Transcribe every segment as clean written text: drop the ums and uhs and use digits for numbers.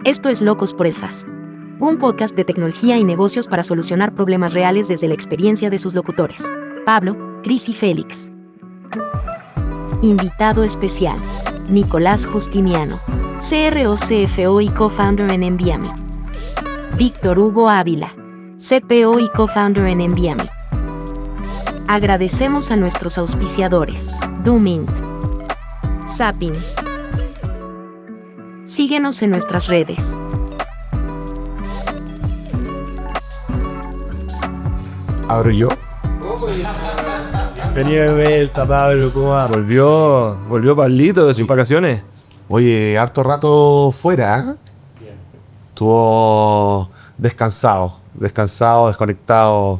Esto es Locos por el SaaS, un podcast de tecnología y negocios para solucionar problemas reales desde la experiencia de sus locutores, Pablo, Cris y Félix. Invitado especial, Nicolás Justiniano, CRO, CFO y co-founder en Envíame. Víctor Hugo Ávila, CPO y co-founder en Envíame. Agradecemos a nuestros auspiciadores, Doomint, Zapping. Síguenos en nuestras redes. ¿Abro yo? Venía de vuelta, Pablo, ¿cómo va? Volvió Pablito de sus vacaciones. Oye, harto rato fuera, ¿eh? Estuvo desconectado.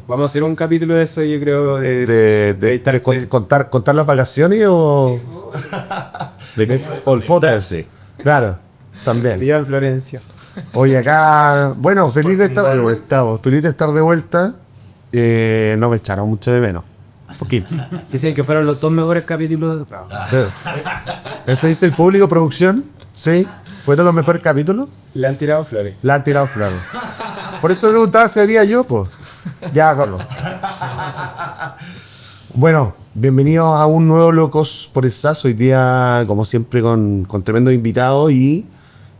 Vamos a hacer un capítulo de eso, yo creo. ¿Contar las vacaciones o...? O el fotarse. Claro, también. Viva Florencia. Oye, acá... Bueno, feliz de estar de vuelta. Feliz de estar de vuelta. No me echaron mucho de menos. Un poquito. Dicen que fueron los dos mejores capítulos. Sí. ¿Eso dice el público, producción? ¿Sí? ¿Fueron los mejores capítulos? Le han tirado flores. La han tirado flores. Por eso me preguntaba si haría yo, pues. Ya, Carlos. Bueno, bienvenidos a un nuevo Locos por el SaaS. Hoy día, como siempre, con tremendo invitado. Y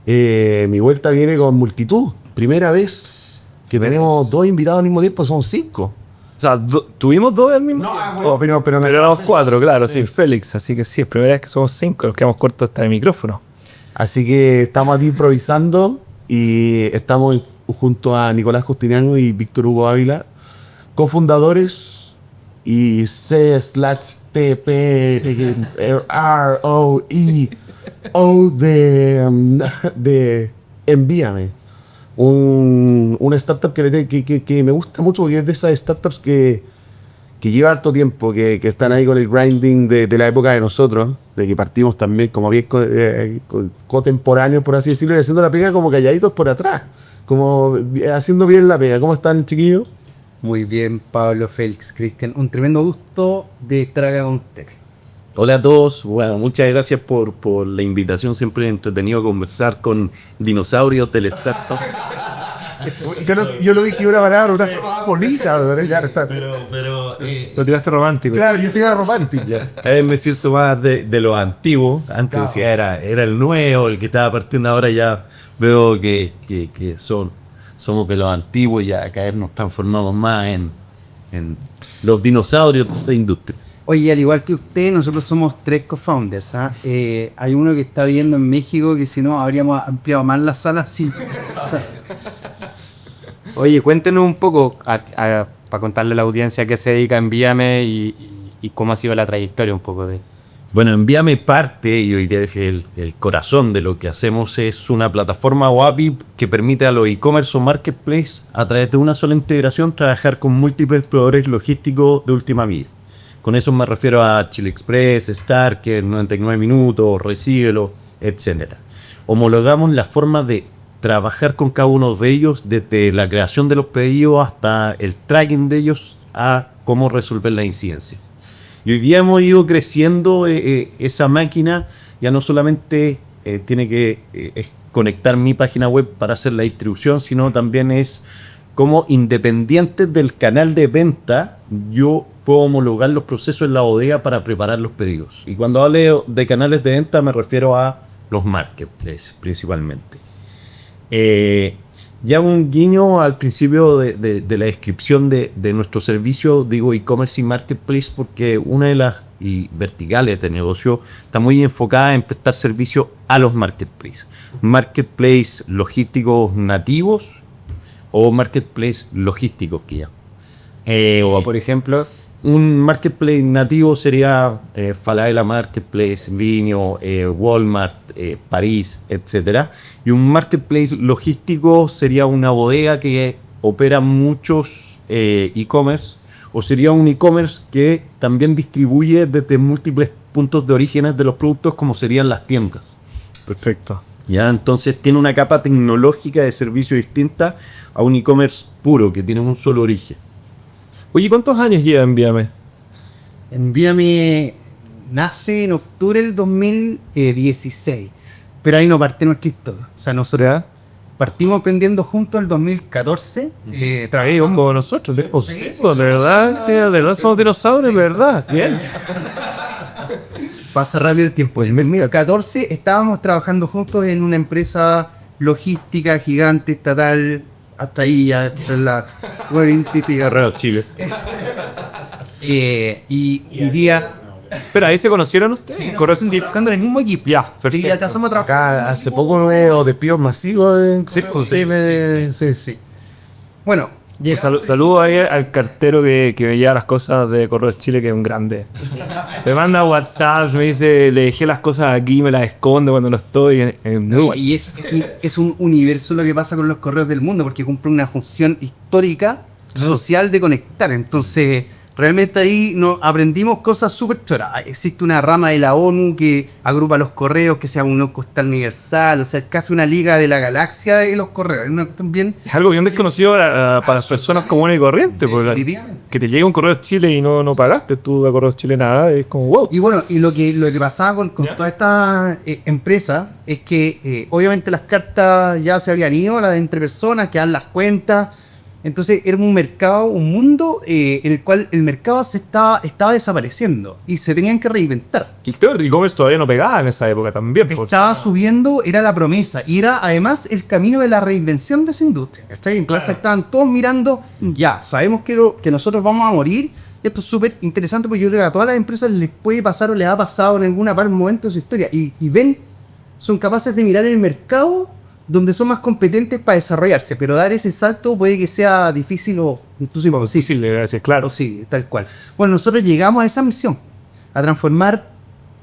mi vuelta viene con multitud. Primera vez que tenemos dos invitados al mismo tiempo, son 5. O sea, ¿tuvimos dos al mismo tiempo? Bueno, pero éramos 4, claro, sí, Félix. Así que sí, es primera vez que somos 5, nos quedamos cortos hasta el micrófono. Así que estamos aquí improvisando y estamos junto a Nicolás Justiniano y Víctor Hugo Ávila, cofundadores y C/TPROEO de Envíame. Una startup que me gusta mucho porque es de esas startups que lleva harto tiempo, que están ahí con el grinding de la época de nosotros, de que partimos también como bien contemporáneos, por así decirlo, y haciendo la pega como calladitos por atrás, como haciendo bien la pega. ¿Cómo están, chiquillos? Muy bien, Pablo, Félix, Cristian. Un tremendo gusto de estar acá con ustedes. Hola a todos, bueno, muchas gracias por la invitación, siempre entretenido conversar con dinosaurios del startup. Yo lo dije una palabra, una bonita, ¿verdad? Ya está. Lo tiraste romántico. Claro, yo tiraba romántico. Cada vez me siento más de lo antiguo, antes decía era el nuevo, el que estaba partiendo, ahora ya veo que somos de los antiguos, ya cada vez nos transformamos más en los dinosaurios de la industria. Oye, al igual que usted, nosotros somos 3 co-founders. Hay uno que está viviendo en México que si no habríamos ampliado más la sala. Sí. Oye, cuéntenos un poco, para contarle a la audiencia a qué se dedica Envíame y cómo ha sido la trayectoria un poco de... Bueno, Envíame parte, y hoy día es el corazón de lo que hacemos, es una plataforma o API que permite a los e-commerce o marketplace, a través de una sola integración, trabajar con múltiples proveedores logísticos de última milla. Con eso me refiero a Chile Express, Starker, 99 Minutos, Recíbelo, etc. Homologamos la forma de trabajar con cada uno de ellos, desde la creación de los pedidos hasta el tracking de ellos, a cómo resolver las incidencias. Y hoy día hemos ido creciendo esa máquina, ya no solamente tiene que conectar mi página web para hacer la distribución, sino también es como independiente del canal de venta, yo puedo homologar los procesos en la bodega para preparar los pedidos. Y cuando hablo de canales de venta me refiero a los marketplaces principalmente. Ya un guiño al principio de la descripción de nuestro servicio, digo e-commerce y marketplace, porque una de las verticales de negocio está muy enfocada en prestar servicio a los marketplaces. Marketplace logísticos nativos o marketplace logísticos que ya. O por ejemplo... Un marketplace nativo sería Falabella Marketplace, Vinio, Walmart, París, etc. Y un marketplace logístico sería una bodega que opera muchos e-commerce, o sería un e-commerce que también distribuye desde múltiples puntos de orígenes de los productos, como serían las tiendas. Perfecto. Ya, entonces tiene una capa tecnológica de servicio distinta a un e-commerce puro que tiene un solo origen. Oye, ¿cuántos años lleva Envíame? Envíame nace en octubre del 2016. Pero ahí no parte nuestra historia. O sea, nosotros partimos aprendiendo juntos el 2014. Traídos con nosotros, de verdad, de verdad somos dinosaurios, de verdad. Bien. Pasa rápido el tiempo. En el 2014 estábamos trabajando juntos en una empresa logística gigante, estatal, hasta ahí ya en la Guerrero Chile. y un día Pero ahí se conocieron ustedes. Correcto. trabajando en el mismo equipo. Ya, Y perfecto. alcanzamos a trabajar. Acá hace poco no veo despidos masivos. Sí. Bueno, Saludo ahí al cartero que me lleva las cosas de Correos Chile, que es un grande. Me manda WhatsApp, me dice, le dejé las cosas aquí, me las escondo cuando no estoy. y es un universo lo que pasa con los correos del mundo, porque cumple una función histórica, social de conectar. Entonces, realmente ahí aprendimos cosas súper choras. Existe una rama de la ONU que agrupa los correos, que sea un costal universal, o sea, es casi una liga de la galaxia de los correos. También Es algo bien desconocido para las personas comunes y corrientes. Porque definitivamente. que te llegue un Correo Chile y no pagaste tú de Correo Chile nada, es como wow. Y bueno, y lo que pasaba con toda esta empresa es que obviamente las cartas ya se habían ido, las de entre personas, quedan las cuentas. Entonces era un mercado, un mundo en el cual el mercado estaba desapareciendo y se tenían que reinventar. Y el tema del e-commerce todavía no pegaba en esa época también. Estaba subiendo, era la promesa y era además el camino de la reinvención de esa industria. ¿Cachai? Entonces estaban todos mirando, ya, sabemos que nosotros vamos a morir. Y esto es súper interesante porque yo creo que a todas las empresas les puede pasar o les ha pasado en alguna parte, momento de su historia. Y ven, son capaces de mirar el mercado donde son más competentes para desarrollarse, pero dar ese salto puede que sea difícil o incluso imposible. Sí, gracias, claro. Sí, tal cual. Bueno, nosotros llegamos a esa misión, a transformar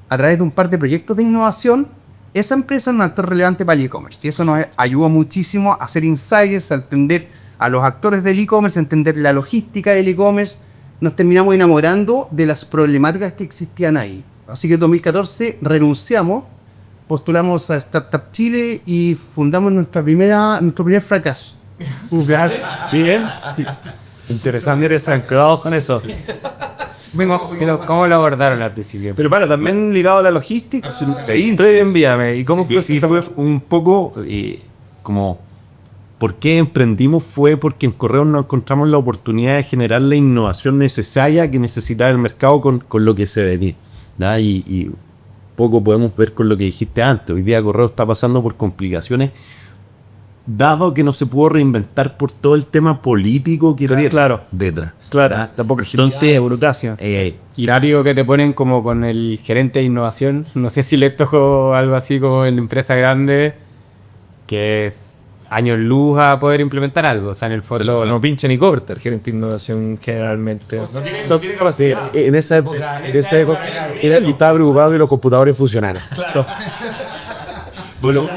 a través de un par de proyectos de innovación esa empresa en un actor relevante para el e-commerce. Y eso nos ayudó muchísimo a hacer insiders, a entender a los actores del e-commerce, a entender la logística del e-commerce. Nos terminamos enamorando de las problemáticas que existían ahí. Así que en 2014 renunciamos, postulamos a Startup Chile y fundamos nuestro primer fracaso. Bien. Sí. Interesante, anclados con eso. Pero, ¿cómo lo abordaron al principio? Pero también ligado a la logística. Envíame. ¿Y cómo fue? Sí, fue un poco como por qué emprendimos fue porque en Correos nos encontramos la oportunidad de generar la innovación necesaria que necesitaba el mercado con lo que se venía, ¿no? Y poco podemos ver con lo que dijiste antes. Hoy día Correos está pasando por complicaciones dado que no se pudo reinventar por todo el tema político que había detrás. Claro, tampoco Entonces, burocracia. y horario que te ponen como con el gerente de innovación, no sé si les tocó algo así como en la empresa grande, que es años luz a poder implementar algo. O sea, en el fondo No pincha ni corta el gerente de innovación generalmente. No tiene capacidad. En esa época era el que estaba preocupado de los computadores funcionaran. Bueno,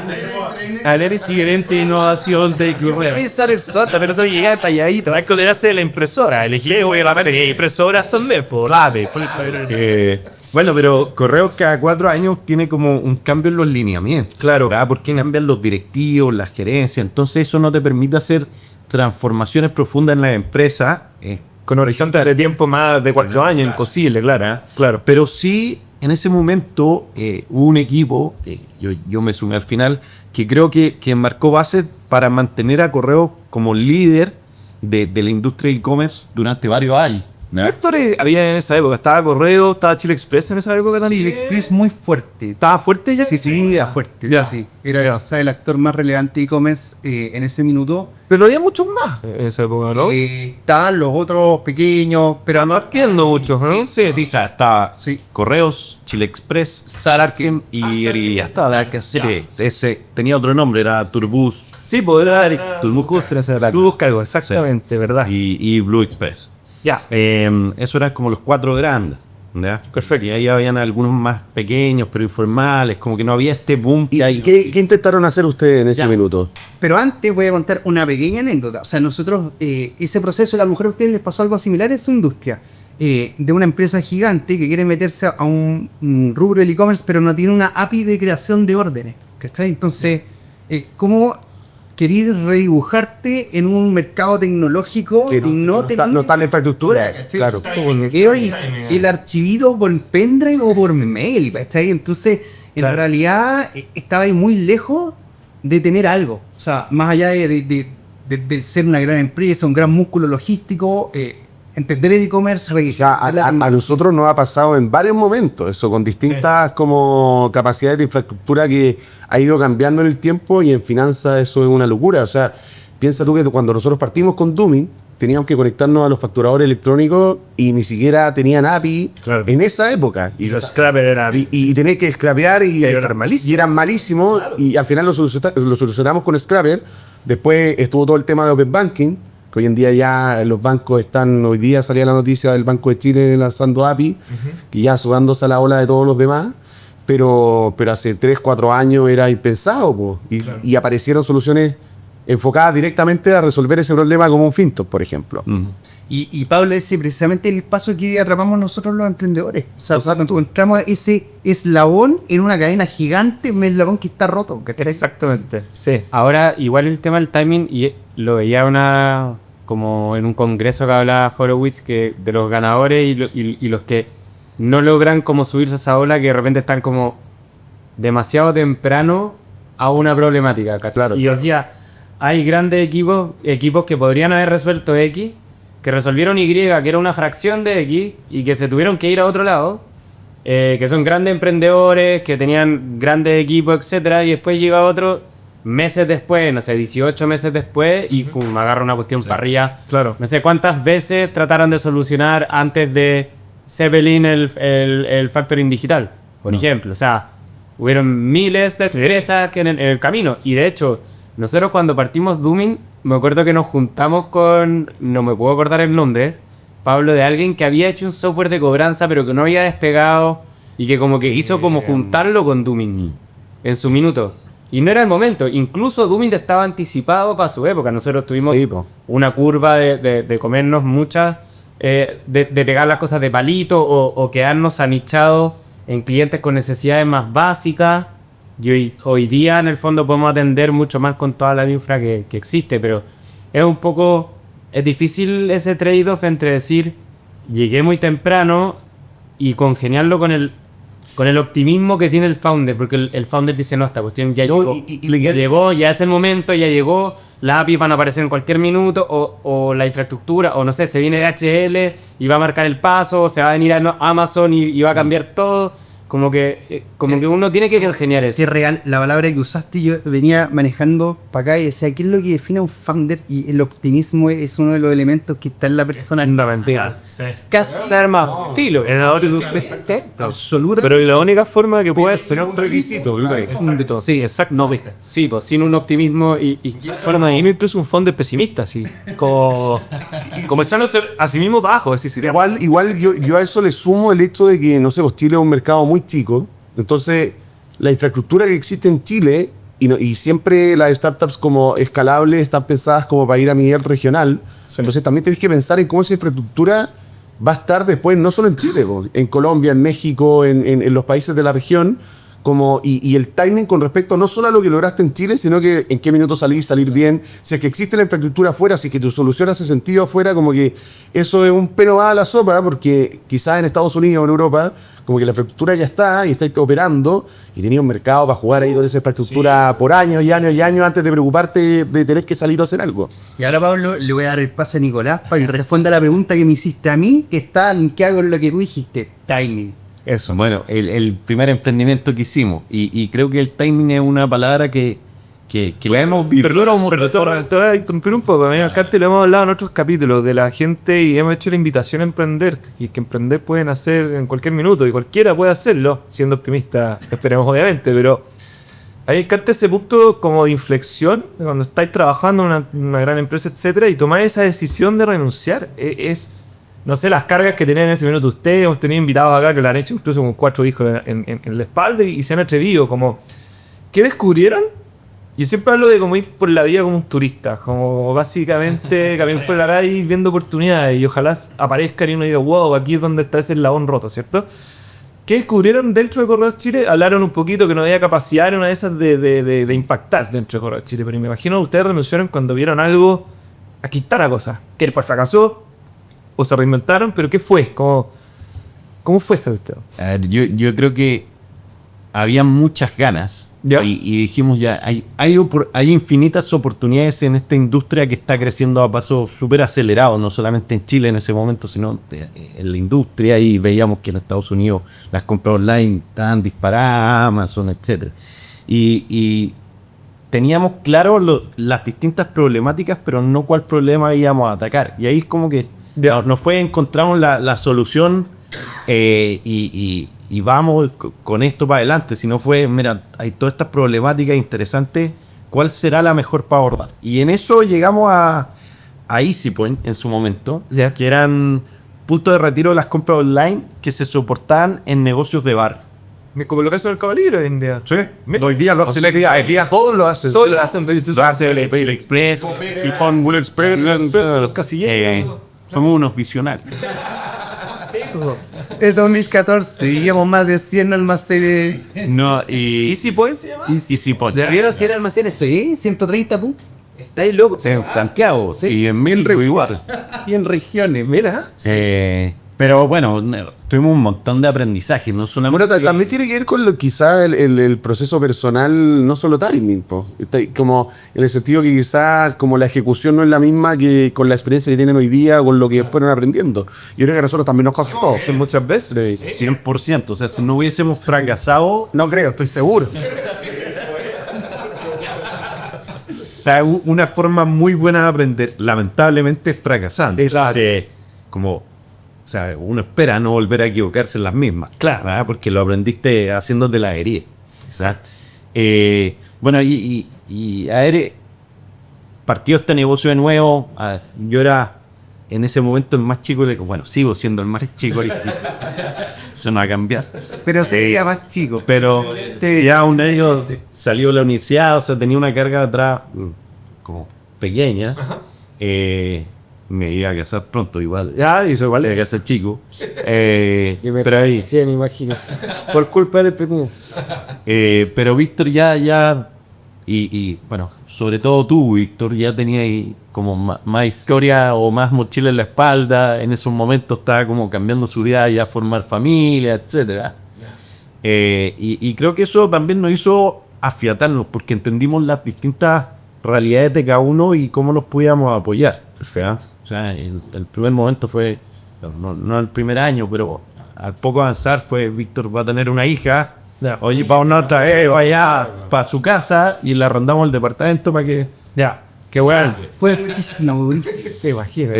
análisis gerente de innovación de revisar el SOTA, pero eso llega detalladito. Va a coderarse de la impresora. Elegí, obviamente, y impresoras también, por AVE. Bueno, pero Correos cada 4 años tiene como un cambio en los lineamientos. Claro. ¿Verdad? Porque cambian los directivos, las gerencias. Entonces eso no te permite hacer transformaciones profundas en la empresa. Con horizontes de tiempo más de 4 años, imposible, claro. Claro. Pero sí, en ese momento hubo un equipo, yo me sumé al final, que creo que marcó bases para mantener a Correos como líder de la industria de e-commerce durante varios años. ¿Qué actores había en esa época? ¿Estaba Correo? ¿Estaba Chile Express en esa época también? Chile Express muy fuerte. ¿Estaba fuerte ya? Sí, era fuerte. Ya. Sí. Era o sea, el actor más relevante de e-commerce en ese minuto. Pero había muchos más en esa época, ¿no? Estaban los otros pequeños, pero no entiendo muchos, ¿no? Sí, estaba Sí. Correos, Chile Express, Sararken y hasta la que ese tenía otro nombre, era Turbus Sí, podría haber. Turbus Cargo, exactamente, ¿verdad? y Blue Express. Ya. Eso eran como los 4 grandes. ¿Ya? Perfecto. Y ahí habían algunos más pequeños, pero informales, como que no había este boom que hay. ¿Qué intentaron hacer ustedes en ese minuto? Pero antes voy a contar una pequeña anécdota. O sea, nosotros, ese proceso, a lo mejor a ustedes les pasó algo similar en su industria. De una empresa gigante que quiere meterse a un rubro del e-commerce, pero no tiene una API de creación de órdenes. ¿Cachai? Entonces, ¿cómo querer redibujarte en un mercado tecnológico Que y no está en la infraestructura. ¿cachai? Claro. El archivido por pendrive o por mail, ¿cachai? Entonces, en realidad, estaba ahí muy lejos de tener algo. O sea, más allá de ser una gran empresa, un gran músculo logístico, entender el e-commerce, O sea, a nosotros nos ha pasado en varios momentos eso, con distintas como capacidades de infraestructura que ha ido cambiando en el tiempo, y en finanzas eso es una locura. O sea, piensa tú que cuando nosotros partimos con Dooming, teníamos que conectarnos a los facturadores electrónicos y ni siquiera tenían API en esa época. Y los scrapers eran... Y tener que scrapear y eran malísimos. Y eran malísimos, y al final lo solucionamos con Scraper. Después estuvo todo el tema de Open Banking, que hoy en día ya los bancos están, hoy día salía la noticia del Banco de Chile lanzando API, que ya sudándose a la ola de todos los demás, pero hace 3, 4 años era impensado, po. Y aparecieron soluciones enfocadas directamente a resolver ese problema, como un Fintos, por ejemplo. Y Pablo, ese precisamente el paso que atrapamos nosotros los emprendedores. O sea, cuando encontramos ese eslabón en una cadena gigante, un eslabón que está roto. Exactamente, sí. Ahora, igual el tema del timing, y lo veía como en un congreso que hablaba Horowitz, que de los ganadores y los que no logran como subirse a esa ola, que de repente están como demasiado temprano a una problemática, ¿cachai? Claro. Y yo decía, hay grandes equipos que podrían haber resuelto X, que resolvieron Y, que era una fracción de X, y que se tuvieron que ir a otro lado, que son grandes emprendedores, que tenían grandes equipos, etcétera, y después llega otro meses después, no sé, 18 meses después, y me agarra una cuestión parrilla. Claro. No sé cuántas veces trataron de solucionar antes de Zeppelin el factoring digital, por ejemplo. O sea, hubieron miles de empresas que en el camino. Y de hecho, nosotros cuando partimos Dooming, me acuerdo que nos juntamos con, no me puedo acordar el nombre, Pablo, de alguien que había hecho un software de cobranza pero que no había despegado, y que como que hizo como juntarlo con Dooming en su minuto. Y no era el momento. Incluso Dooming estaba anticipado para su época. Nosotros tuvimos una curva de comernos muchas, de pegar las cosas de palito, o quedarnos anichados en clientes con necesidades más básicas. Y hoy día en el fondo podemos atender mucho más con toda la infra que existe, pero es difícil ese trade-off entre decir llegué muy temprano y congeniarlo con el optimismo que tiene el founder, porque el founder dice, no, esta cuestión ya llegó, ya es el momento, ya llegó, las APIs van a aparecer en cualquier minuto, o la infraestructura, o no sé, se viene DHL y va a marcar el paso, o se va a venir a Amazon y va a cambiar todo. Como que uno tiene que congeniar eso. Si es real, la palabra que usaste, yo venía manejando para acá y decía, ¿qué es lo que define a un founder? Y el optimismo es uno de los elementos que está en la persona. Fundamental. Casi más filo. Absoluta. Pero la única forma que puede ser un requisito. Sí, exacto. No, sí, pues sin un optimismo Bueno, ahí incluso un fondo pesimista, así. Como echándose a sí mismo bajo. Así, Igual yo a eso le sumo el hecho de que, no sé, pues Chile es un mercado muy chico. Entonces, la infraestructura que existe en Chile, y siempre las startups como escalables están pensadas como para ir a nivel regional. Entonces, también tenés que pensar en cómo esa infraestructura va a estar después, no solo en Chile, en Colombia, en México, en los países de la región. Y el timing con respecto no solo a lo que lograste en Chile, sino que en qué minuto salir bien, si es que existe la infraestructura afuera, si es que tu solución hace sentido afuera, como que eso es un pelo más a la sopa, porque quizás en Estados Unidos o en Europa, como que la infraestructura ya está y está operando, y tenías un mercado para jugar ahí con esa infraestructura por años y años y años antes de preocuparte de tener que salir a hacer algo. Y ahora, Pablo, le voy a dar el pase a Nicolás para que responda a la pregunta que me hiciste a mí, que está linkeada con lo que tú dijiste, timing. Eso, bueno, el primer emprendimiento que hicimos, y creo que el timing es una palabra que la hemos visto. Perdón, te voy a interrumpir un poco. A mí acá te lo hemos hablado en otros capítulos de la gente, y hemos hecho la invitación a emprender, y que emprender pueden hacer en cualquier minuto, y cualquiera puede hacerlo, siendo optimista, esperemos obviamente, pero ahí encanta ese punto como de inflexión, de cuando estáis trabajando en una gran empresa, etcétera, y tomar esa decisión de renunciar. No sé, las cargas que tenían en ese minuto ustedes. Hemos tenido invitados acá que lo han hecho incluso con 4 hijos en la espalda, y se han atrevido. Como, ¿qué descubrieron? Yo siempre hablo de como ir por la vida como un turista, como básicamente caminar por la calle viendo oportunidades, y ojalá aparezcan y uno diga, wow, aquí es donde está ese eslabón roto, ¿cierto? ¿Qué descubrieron dentro de Correos Chile? Hablaron un poquito que no había capacidad en una de esas de impactar dentro de Correos Chile, pero me imagino que ustedes renunciaron cuando vieron algo, aquí está la cosa, que después fracasó, o se reinventaron, pero ¿qué fue? ¿Cómo fue ese usted? A ver, yo creo que había muchas ganas, Ya. Y dijimos ya, hay infinitas oportunidades en esta industria que está creciendo a paso súper acelerado, no solamente en Chile en ese momento, sino en la industria, y veíamos que en Estados Unidos las compras online estaban disparadas, Amazon, etc. Y teníamos claro las distintas problemáticas, pero no cuál problema íbamos a atacar. Y ahí es como que nos fue, encontramos la solución y vamos con esto para adelante. Si no fue, mira, hay todas estas problemáticas interesantes, ¿cuál será la mejor para abordar? Y en eso llegamos a EasyPoint en su momento, que eran puntos de retiro de las compras online que se soportaban en negocios de bar. Como lo que hace el caballero hoy en día. Sí, hoy día lo hacen. Hoy día todos lo hacen. Todos lo hacen. Lo hace el Express, el Phone Express, Los casilleros. somos unos visionarios. En 2014 seguíamos más de 100 almacenes. No, y EasyPoint se llama. EasyPoint. ¿Vieron 100 almacenes? Sí, 130 puntos. Estáis locos. En Santiago y en México igual. Y en regiones. Mira. Pero bueno, tuvimos un montón de aprendizaje, no solamente... Bueno, también tiene que ver con quizá el proceso personal, no solo timing, como en el sentido que quizás como la ejecución no es la misma que con la experiencia que tienen hoy día o con lo que fueron aprendiendo. Yo creo que a nosotros también nos costó. Muchas veces. 100%, o sea, si no hubiésemos fracasado... No creo, estoy seguro. O sea, una forma muy buena de aprender, lamentablemente fracasando. Exacto. O sea, uno espera no volver a equivocarse en las mismas. Claro. ¿verdad? Porque lo aprendiste haciéndote la herida. Exacto. Bueno, y a ver, partió este negocio de nuevo. Yo era en ese momento el más chico. Bueno, sigo siendo el más chico. Eso no va a cambiar. Pero sería más chico. Pero ya un año salió de la universidad, o sea, tenía una carga atrás como pequeña. Me iba a casar pronto igual. Ya, hizo igual. Me iba a casar chico. Pero ahí sí, me imagino. Por culpa del pequeño. Pero Víctor ya y bueno, sobre todo tú, Víctor, ya tenías ahí como más historia o más mochila en la espalda. En esos momentos estaba como cambiando su vida, ya formar familia, etcétera. Y creo que eso también nos hizo afiatarnos, porque entendimos las distintas realidades de cada uno y cómo nos podíamos apoyar. Perfecto. O sea, el primer momento fue, no el primer año, pero al poco avanzar fue, Víctor va a tener una hija. Ya. Oye, vamos otra vez, vaya para su casa y le arrendamos el departamento para que... Ya. Qué bueno. Fue buenísimo. Te imagino.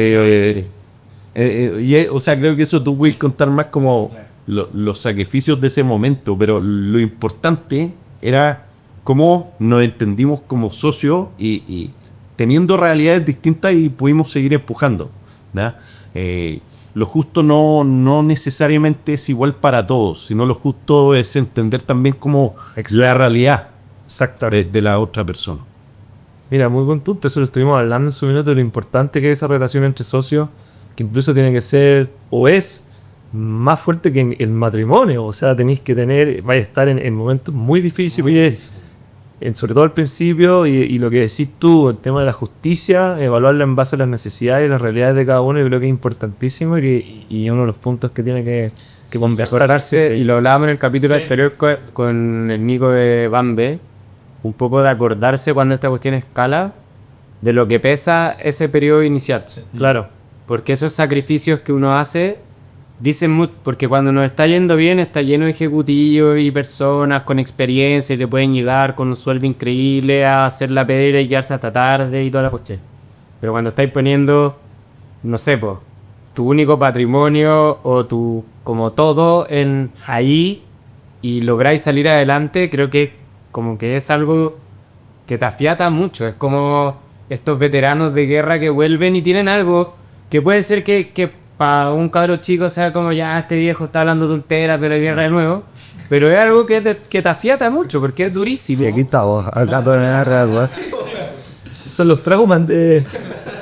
O sea, creo que eso tú puedes contar más como los sacrificios de ese momento, pero lo importante era cómo nos entendimos como socios y teniendo realidades distintas y pudimos seguir empujando, ¿verdad? Lo justo no necesariamente es igual para todos, sino lo justo es entender también como la realidad de la otra persona. Mira, muy buen punto. Eso lo estuvimos hablando en su minuto, de lo importante que es esa relación entre socios, que incluso tiene que ser, o es más fuerte que en el matrimonio. O sea, tenéis que vais a estar en momentos muy difíciles, sobre todo al principio, y lo que decís tú, el tema de la justicia, evaluarla en base a las necesidades y las realidades de cada uno, yo creo que es importantísimo y uno de los puntos que tiene que conversarse. Y lo hablábamos en el capítulo anterior con el Nico de Bambe, un poco de acordarse cuando esta cuestión escala de lo que pesa ese periodo inicial. Claro. Porque esos sacrificios que uno hace dicen mucho, porque cuando nos está yendo bien está lleno de ejecutivos y personas con experiencia y te pueden llegar con un sueldo increíble a hacer la pedera y quedarse hasta tarde y toda la cuestión. Pero cuando estáis poniendo, no sé, tu único patrimonio o tu como todo en ahí y lográis salir adelante, creo que como que es algo que te afiata mucho. Es como estos veteranos de guerra que vuelven y tienen algo que puede ser que para un cabro chico sea como, ya este viejo está hablando tonteras de la guerra de nuevo, pero es algo que te afiata mucho porque es durísimo. Y aquí estamos, hablando de la guerra. Son los traumas de...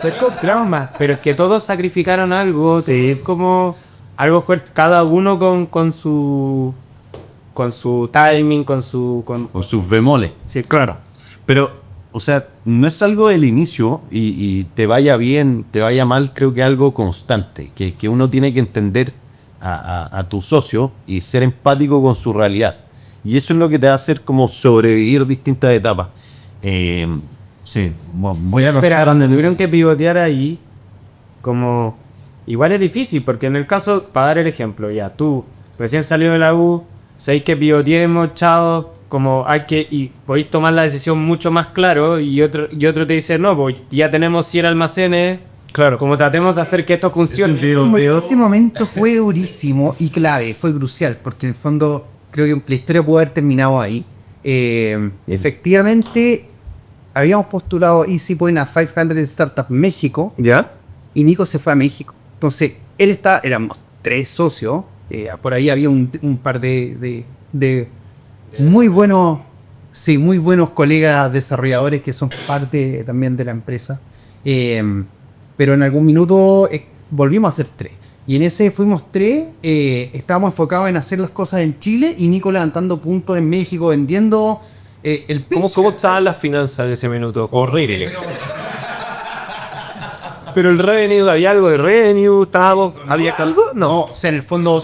Son con traumas, pero es que todos sacrificaron algo. Sí. Es como algo fuerte, cada uno con su timing, con sus bemoles. Sí, claro. Pero, o sea, no es algo del inicio y te vaya bien, te vaya mal, creo que es algo constante, que uno tiene que entender a tu socio y ser empático con su realidad. Y eso es lo que te va a hacer como sobrevivir distintas etapas. Sí, voy a Pero donde tuvieron que pivotear ahí, como igual es difícil, porque en el caso, para dar el ejemplo, ya tú recién salido de la U, sabéis que pivoteemos, chao, como hay que, y podéis tomar la decisión mucho más claro, y otro te dice, no, pues ya tenemos 100 almacenes, Claro. como tratemos de hacer que esto funcione. Ese momento fue durísimo y clave, fue crucial, porque en el fondo creo que la historia pudo haber terminado ahí. Efectivamente, habíamos postulado Easy Point a 500 Startup México ¿Ya? y Nico se fue a México. Entonces, éramos 3 socios, por ahí había un par de muy buenos, sí, muy buenos colegas desarrolladores que son parte también de la empresa. Pero en algún minuto volvimos a ser 3. Y en ese fuimos 3, estábamos enfocados en hacer las cosas en Chile y Nico levantando puntos en México, vendiendo el pitch. ¿Cómo estaban las finanzas en ese minuto? horrible. Pero el revenue, ¿había algo de revenue? ¿Había algo? No, o sea, en el fondo,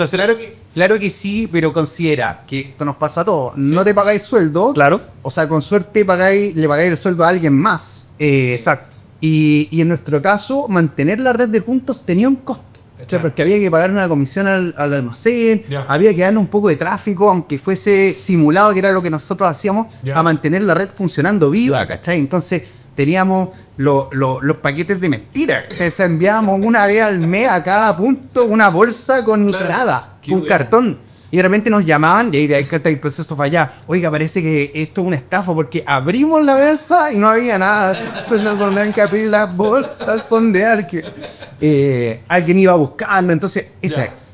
claro que sí, pero considera que esto nos pasa a todos. No te pagáis sueldo. Claro. O sea, con suerte le pagáis el sueldo a alguien más. Exacto. Y en nuestro caso, mantener la red de puntos tenía un costo. ¿Cachai? Porque había que pagar una comisión al almacén, Ya. había que darle un poco de tráfico, aunque fuese simulado, que era lo que nosotros hacíamos, Ya. a mantener la red funcionando viva, ¿cachai? Entonces teníamos los paquetes de mentira. O sea, enviábamos una vez al mes a cada punto una bolsa con nada, un cartón. Y de repente nos llamaban y ahí de ahí que está el proceso fallaba. Oiga, parece que esto es una estafa porque abrimos la bolsa y no había nada. Pues nos volvían que abrir las bolsas, sondear que alguien iba buscando. Entonces,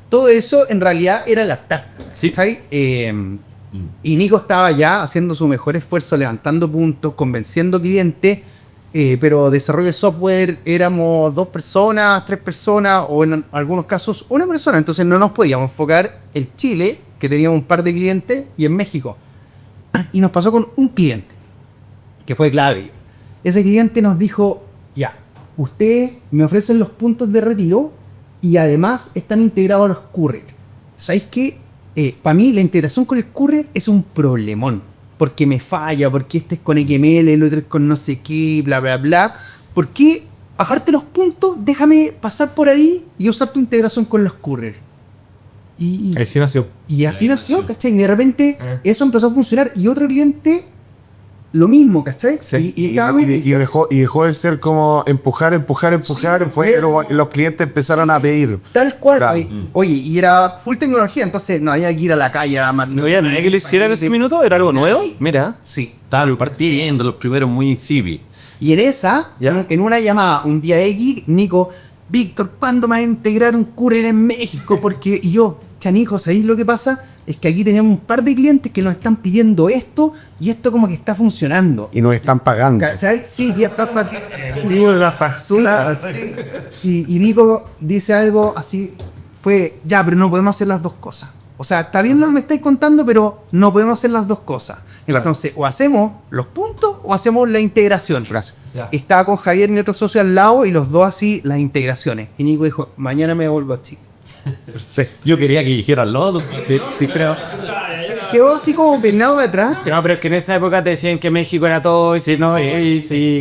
todo eso en realidad era la estafa. Sí. ¿Cachai? Y Nico estaba ya haciendo su mejor esfuerzo, levantando puntos, convenciendo clientes. Pero desarrollo de software éramos 2 personas, 3 personas o en algunos casos 1 persona. Entonces no nos podíamos enfocar en Chile, que teníamos un par de clientes, y en México. Y nos pasó con un cliente, que fue clave. Ese cliente nos dijo, ya, ustedes me ofrecen los puntos de retiro y además están integrados a los courier. ¿Sabéis qué? Para mí la integración con el courier es un problemón. Porque me falla, porque este es con XML, el otro es con no sé qué, bla, bla, bla. ¿Por qué bajarte los puntos? Déjame pasar por ahí y usar tu integración con los courier. Y Ahí nació. así nació, ¿cachai? Y de repente eso empezó a funcionar. Y otro cliente, lo mismo, ¿cachai? Y dejó de ser como empujar, los clientes empezaron a pedir. Tal cual. Claro. Oye, y era full tecnología, entonces no había que ir a la calle a ¿No había nadie que lo hiciera en ese minuto? ¿Era algo nuevo? Mira. Sí. Estaban partiendo los primeros muy civi. Y en esa, Ya. en una llamada, un día X, Nico, Víctor, ¿cuándo me va a integrar un courier en México? Porque y yo, chanijo, ¿sabéis lo que pasa? Es que aquí tenemos un par de clientes que nos están pidiendo esto y esto como que está funcionando. Y nos están pagando. ¿Cachai? Sí, ya está. Digo, la factura. Y Nico dice algo así, ya, pero no podemos hacer las dos cosas. O sea, está bien lo que me estáis contando, pero no podemos hacer las dos cosas. Entonces, o hacemos los puntos o hacemos la integración. Ya. Estaba con Javier, mi otro socio, al lado, y los dos así, las integraciones. Y Nico dijo, mañana me vuelvo a Chile. Yo quería que dijeran los otros. Sí, pero... Quedó así como peinado de atrás. No, pero es que en esa época te decían que México era todo y si no,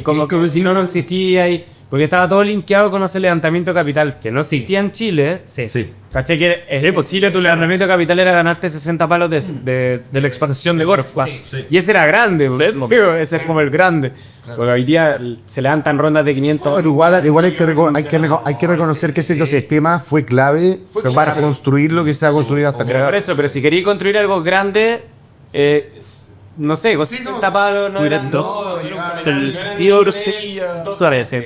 como que si no existía y... Porque estaba todo linkeado con ese levantamiento de capital, que no existía en Chile. Sí. ¿Cachai? Que pues Chile, tu levantamiento de capital era ganarte 60 palos de la expansión de Gorf. Y ese era grande, ese es como el grande. Porque hoy día se levantan rondas de 500. Pero igual hay que reconocer que ese ecosistema fue clave para construir lo que se ha construido hasta Por acá. eso, pero si queréis construir algo grande, no sé, con 60 palos no eran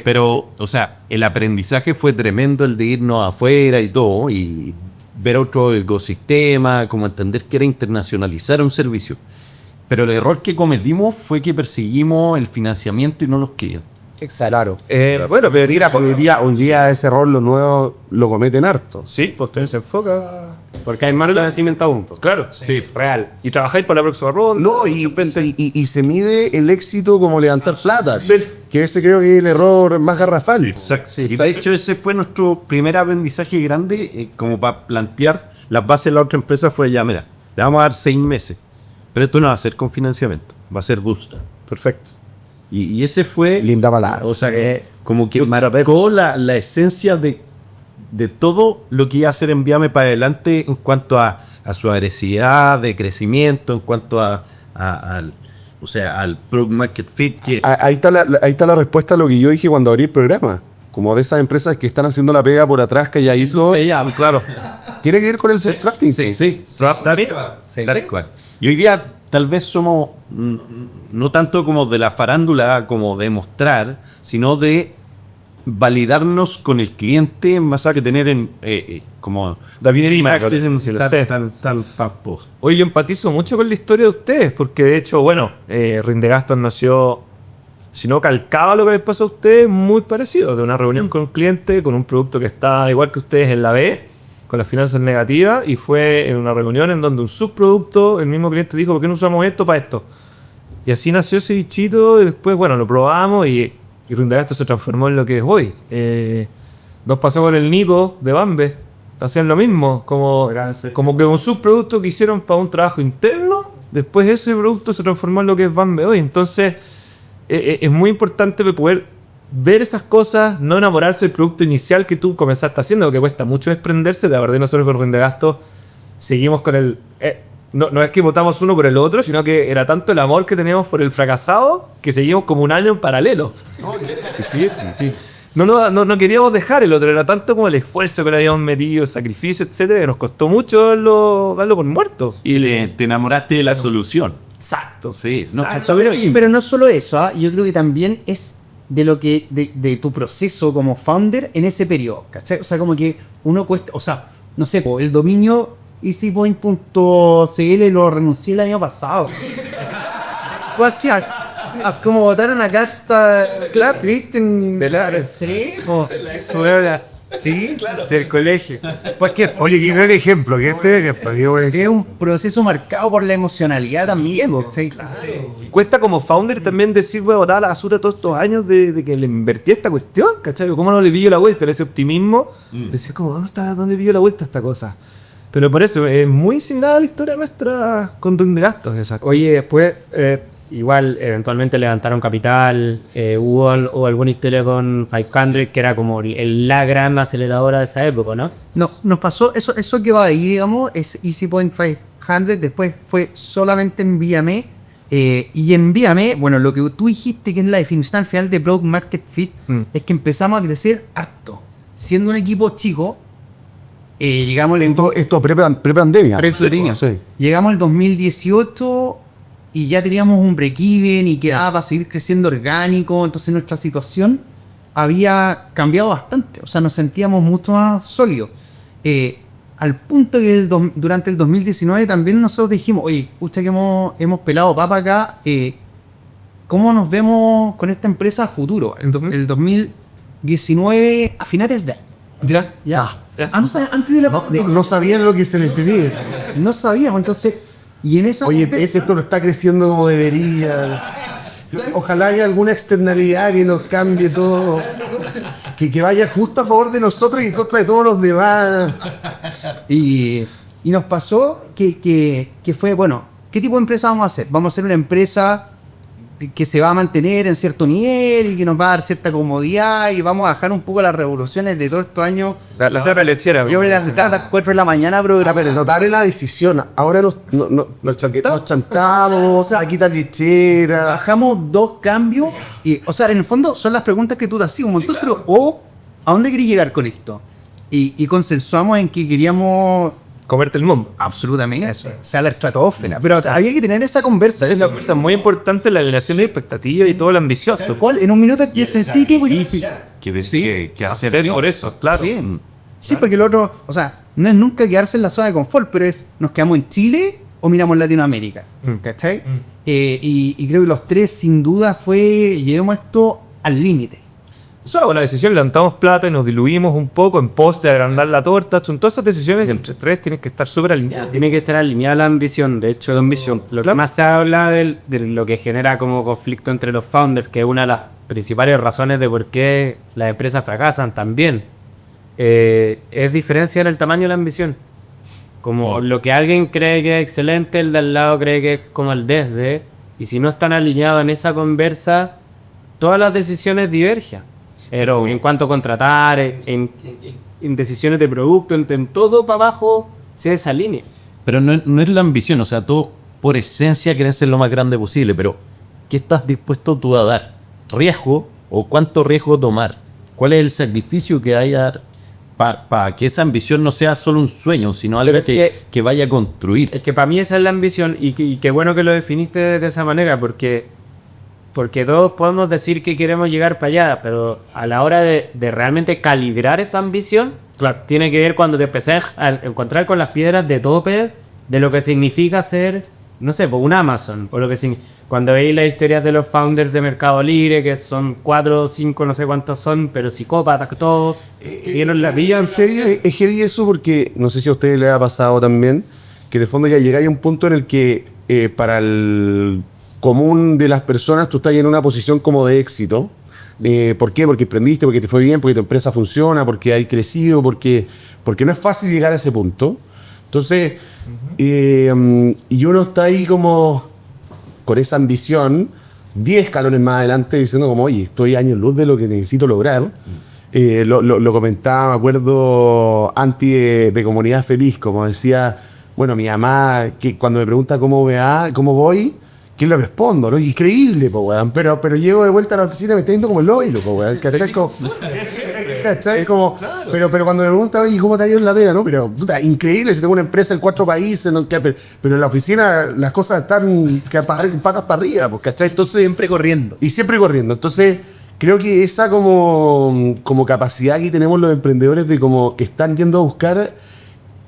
Pero, o sea, el aprendizaje fue tremendo, el de irnos afuera y todo, y ver otro ecosistema, como entender que era internacionalizar un servicio. Pero el error que cometimos fue que perseguimos el financiamiento y no los clientes. Claro. Bueno, pero Hoy día ese error los nuevos lo cometen harto. sí, pues usted se enfoca. Porque hay más financiamiento aún. Pues. Claro. Sí, real. Y trabajáis para la próxima ronda. No, y se mide el éxito como levantar plata. Que ese creo que es el error más garrafal. Exacto. Y de hecho ese fue nuestro primer aprendizaje grande, como para plantear las bases de la otra empresa fue ya, mira, le vamos a dar 6 meses. Pero esto no va a ser con financiamiento, va a ser booster. Perfecto. Y ese fue... Linda palabra. O sea, como que Bootstrap marcó la esencia de todo lo que iba a hacer Envíame para adelante en cuanto a su agresividad de crecimiento, en cuanto al Product Market Fit. Que Ahí está la respuesta a lo que yo dije cuando abrí el programa. Como de esas empresas que están haciendo la pega por atrás, que ya hizo. ella, claro. Tiene que ver con el self-tracking. Sí, tal cual. Y hoy día tal vez somos no tanto como de la farándula, como de mostrar, sino de validarnos con el cliente más allá que tener como La minería, si lo sé. tan pampos. Hoy yo empatizo mucho con la historia de ustedes, porque de hecho, bueno, Rindegastos nació, si no calcaba lo que les pasó a ustedes, muy parecido, de una reunión con un cliente, con un producto que está igual que ustedes en la B, con las finanzas negativas, y fue en una reunión en donde un subproducto, el mismo cliente dijo, ¿por qué no usamos esto para esto? Y así nació ese bichito, y después, bueno, lo probamos, y Rindegastos se transformó en lo que es hoy. Nos pasó con el Nico de Bambe, hacían lo mismo, como que un subproducto que hicieron para un trabajo interno, después ese producto se transformó en lo que es Bambe hoy. Entonces, es muy importante poder ver esas cosas, no enamorarse del producto inicial que tú comenzaste haciendo, que cuesta mucho desprenderse. De verdad, nosotros con Rindegastos seguimos con el... No es que votamos uno por el otro, sino que era tanto el amor que teníamos por el fracasado que seguimos como un año en paralelo. Sí. No queríamos dejar el otro, era tanto como el esfuerzo que le habíamos metido, el sacrificio, etcétera, que nos costó mucho darlo por muerto. Y te enamoraste de la solución. Exacto. Sí, Pero no solo eso, yo creo que también es de lo que de tu proceso como founder en ese periodo, ¿cachai? O sea, como que uno cuesta, o sea, no sé, el dominio easypoint.cl lo renuncié el año pasado. Fue así, como votar una carta, claro, ¿viste? Sí, sí, claro. El colegio. Oye, qué gran ejemplo. Es un proceso marcado por la emocionalidad también, ¿sí? Cuesta como founder también decir, voy a botar a la basura todos estos años de que le invertí a esta cuestión, ¿cachai? ¿Cómo no le pillo la vuelta? Ese optimismo, decir como, ¿dónde pillo la vuelta a esta cosa? Pero por eso, es muy similar a la historia nuestra con Rindegastos, exacto. Oye, después, igual, eventualmente levantaron capital, hubo alguna historia con 500, que era como la gran aceleradora de esa época, ¿no? No, nos pasó, eso que va ahí, digamos, es EasyPoint 500, después fue solamente Envíame, y Envíame, bueno, lo que tú dijiste que es la definición al final de Product Market Fit, es que empezamos a crecer harto, siendo un equipo chico. Llegamos Esto pre-pandemia. Sí. Llegamos al 2018 y ya teníamos un break-even y quedaba para seguir creciendo orgánico. Entonces nuestra situación había cambiado bastante. O sea, nos sentíamos mucho más sólidos. Al punto que durante el 2019 también nosotros dijimos, oye, pucha que hemos pelado papa acá. ¿Cómo nos vemos con esta empresa a futuro? El 2019, a finales de año. Ya. No sabía, antes de la pandemia. No sabían lo que se les decía. No sabíamos, entonces. Y en esa. Oye, esto no está creciendo como debería. Ojalá haya alguna externalidad que nos cambie todo. Que vaya justo a favor de nosotros y en contra de todos los demás. Y nos pasó que fue, bueno, ¿qué tipo de empresa vamos a hacer? Vamos a hacer una empresa que se va a mantener en cierto nivel y que nos va a dar cierta comodidad y vamos a bajar un poco las revoluciones de todos estos años. La cerra lechera. Yo me la sentaba a las 4 de la mañana, pero Notar la decisión. Ahora nos chantamos, aquí está lechera. bajamos 2 cambios y, o sea, en el fondo son las preguntas que tú te hacías un montón, pero ¿a dónde querías llegar con esto? Y consensuamos en que queríamos Comerte el mundo. absolutamente eso, o sea, la estratosfera, pero había que tener esa conversa. Es una cosa muy importante, la alineación de expectativas y todo lo ambicioso. ¿Cuál? En un minuto que sentí Que hacer Por eso, claro. Sí, porque el otro, o sea, no es nunca quedarse en la zona de confort, pero es, ¿nos quedamos en Chile o miramos Latinoamérica? ¿Cachai? Y creo que los tres, sin duda, llevemos esto al límite. O sea, con la decisión levantamos plata y nos diluimos un poco en pos de agrandar la torta. Son todas esas decisiones que entre tres tienen que estar súper alineadas. Tiene que estar alineada la ambición. De hecho, la ambición. Lo que más se habla de lo que genera como conflicto entre los founders, que es una de las principales razones de por qué las empresas fracasan también, es diferencia en el tamaño de la ambición. Como lo que alguien cree que es excelente, el de al lado cree que es como el desde. Y si no están alineados en esa conversa, todas las decisiones divergen. Pero en cuanto a contratar, en decisiones de producto, en todo para abajo, se desalinea. Pero no es la ambición, o sea, todos por esencia quieren ser lo más grande posible, pero ¿qué estás dispuesto tú a dar? ¿Riesgo o cuánto riesgo tomar? ¿Cuál es el sacrificio que hay a dar para que esa ambición no sea solo un sueño, sino algo que vaya a construir? Es que para mí esa es la ambición y qué bueno que lo definiste de esa manera, porque todos podemos decir que queremos llegar para allá, pero a la hora de realmente calibrar esa ambición, claro, tiene que ver cuando te empecé a encontrar con las piedras de tope de lo que significa ser, no sé, un Amazon, o lo que cuando veis las historias de los founders de Mercado Libre, que son 4 o 5, no sé cuántos son, pero psicópatas, todos, vieron la vida. Es heavy eso porque, no sé si a ustedes les ha pasado también, que de fondo ya llegáis a un punto en el que para el común de las personas tú estás en una posición como de éxito. ¿Por qué? Porque emprendiste, porque te fue bien, porque tu empresa funciona, porque hay crecido, porque no es fácil llegar a ese punto. Entonces, y uno está ahí como con esa ambición 10 escalones más adelante diciendo como, oye, estoy años luz de lo que necesito lograr. Lo comentaba, me acuerdo, Anti de Comunidad Feliz, como decía, bueno, mi mamá, que cuando me pregunta cómo voy, ¿qué le respondo? ¿No? Increíble, po, weón. Pero llego de vuelta a la oficina y me está yendo como el hoyo, po, weón. ¿Cachai? ¿Cachai? Como, pero cuando me preguntan, oye, ¿cómo te ha ido en la pega? No, pero, puta, increíble, si tengo una empresa en 4 países, ¿no? Pero en la oficina las cosas están patas para arriba, pues, ¿cachai? Entonces, Siempre corriendo. y siempre corriendo. Entonces, creo que esa como capacidad que tenemos los emprendedores de como que están yendo a buscar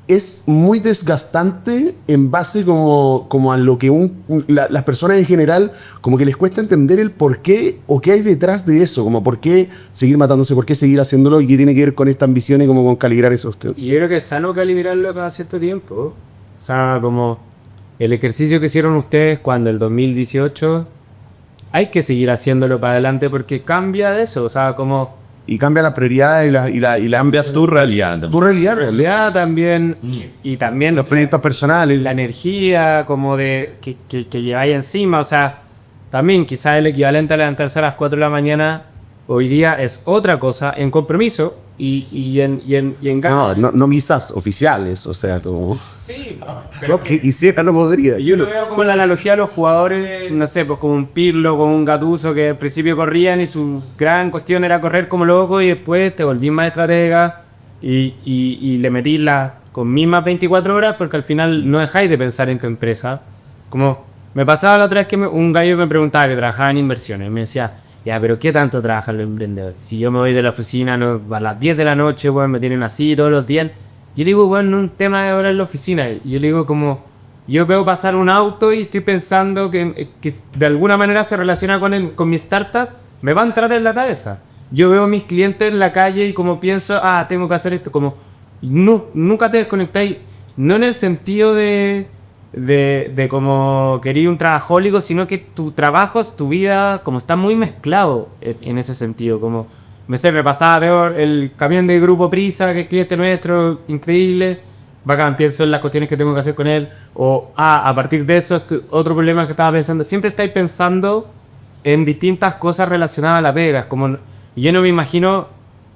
es muy desgastante en base como a lo que las personas en general como que les cuesta entender el por qué o qué hay detrás de eso, como por qué seguir matándose, por qué seguir haciéndolo y qué tiene que ver con esta ambición y como con calibrar eso usted. Y yo creo que es sano calibrarlo cada cierto tiempo. O sea, como el ejercicio que hicieron ustedes cuando el 2018, hay que seguir haciéndolo para adelante porque cambia de eso. O sea, como Y cambia la prioridad y la Cambias tu realidad. tu realidad, realidad también, y también los proyectos personales. la energía como de que lleváis encima. O sea, también quizás el equivalente a levantarse a las 4 de la mañana hoy día es otra cosa en compromiso y en ganas. No misas oficiales, o sea, como... Sí, Yo que quisiera, no podría. yo lo veo como la analogía a los jugadores, no sé, pues como un Pirlo, como un Gattuso, que al principio corrían y su gran cuestión era correr como loco y después te volvís más estratega y le metís las con mismas 24 horas porque al final no dejáis de pensar en tu empresa. Como me pasaba la otra vez que un gallo me preguntaba que trabajaba en inversiones, me decía, ya, pero ¿qué tanto trabajan los emprendedores? Si yo me voy de la oficina a las 10 de la noche, bueno, me tienen así todos los días. Yo digo, bueno, no es un tema de horas en la oficina. Yo le digo como, yo veo pasar un auto y estoy pensando que de alguna manera se relaciona con mi startup, me va a entrar en la cabeza. Yo veo a mis clientes en la calle y como pienso, tengo que hacer esto, como, no, nunca te desconectáis, no en el sentido de como querer un trabajólico, sino que tu trabajo, tu vida, como está muy mezclado en ese sentido, como, me pasaba, veo el camión de Grupo Prisa, que es cliente nuestro, increíble, bacán, pienso en las cuestiones que tengo que hacer con él, o, a partir de eso, otro problema que estaba pensando, siempre estáis pensando en distintas cosas relacionadas a la pega, como, yo no me imagino,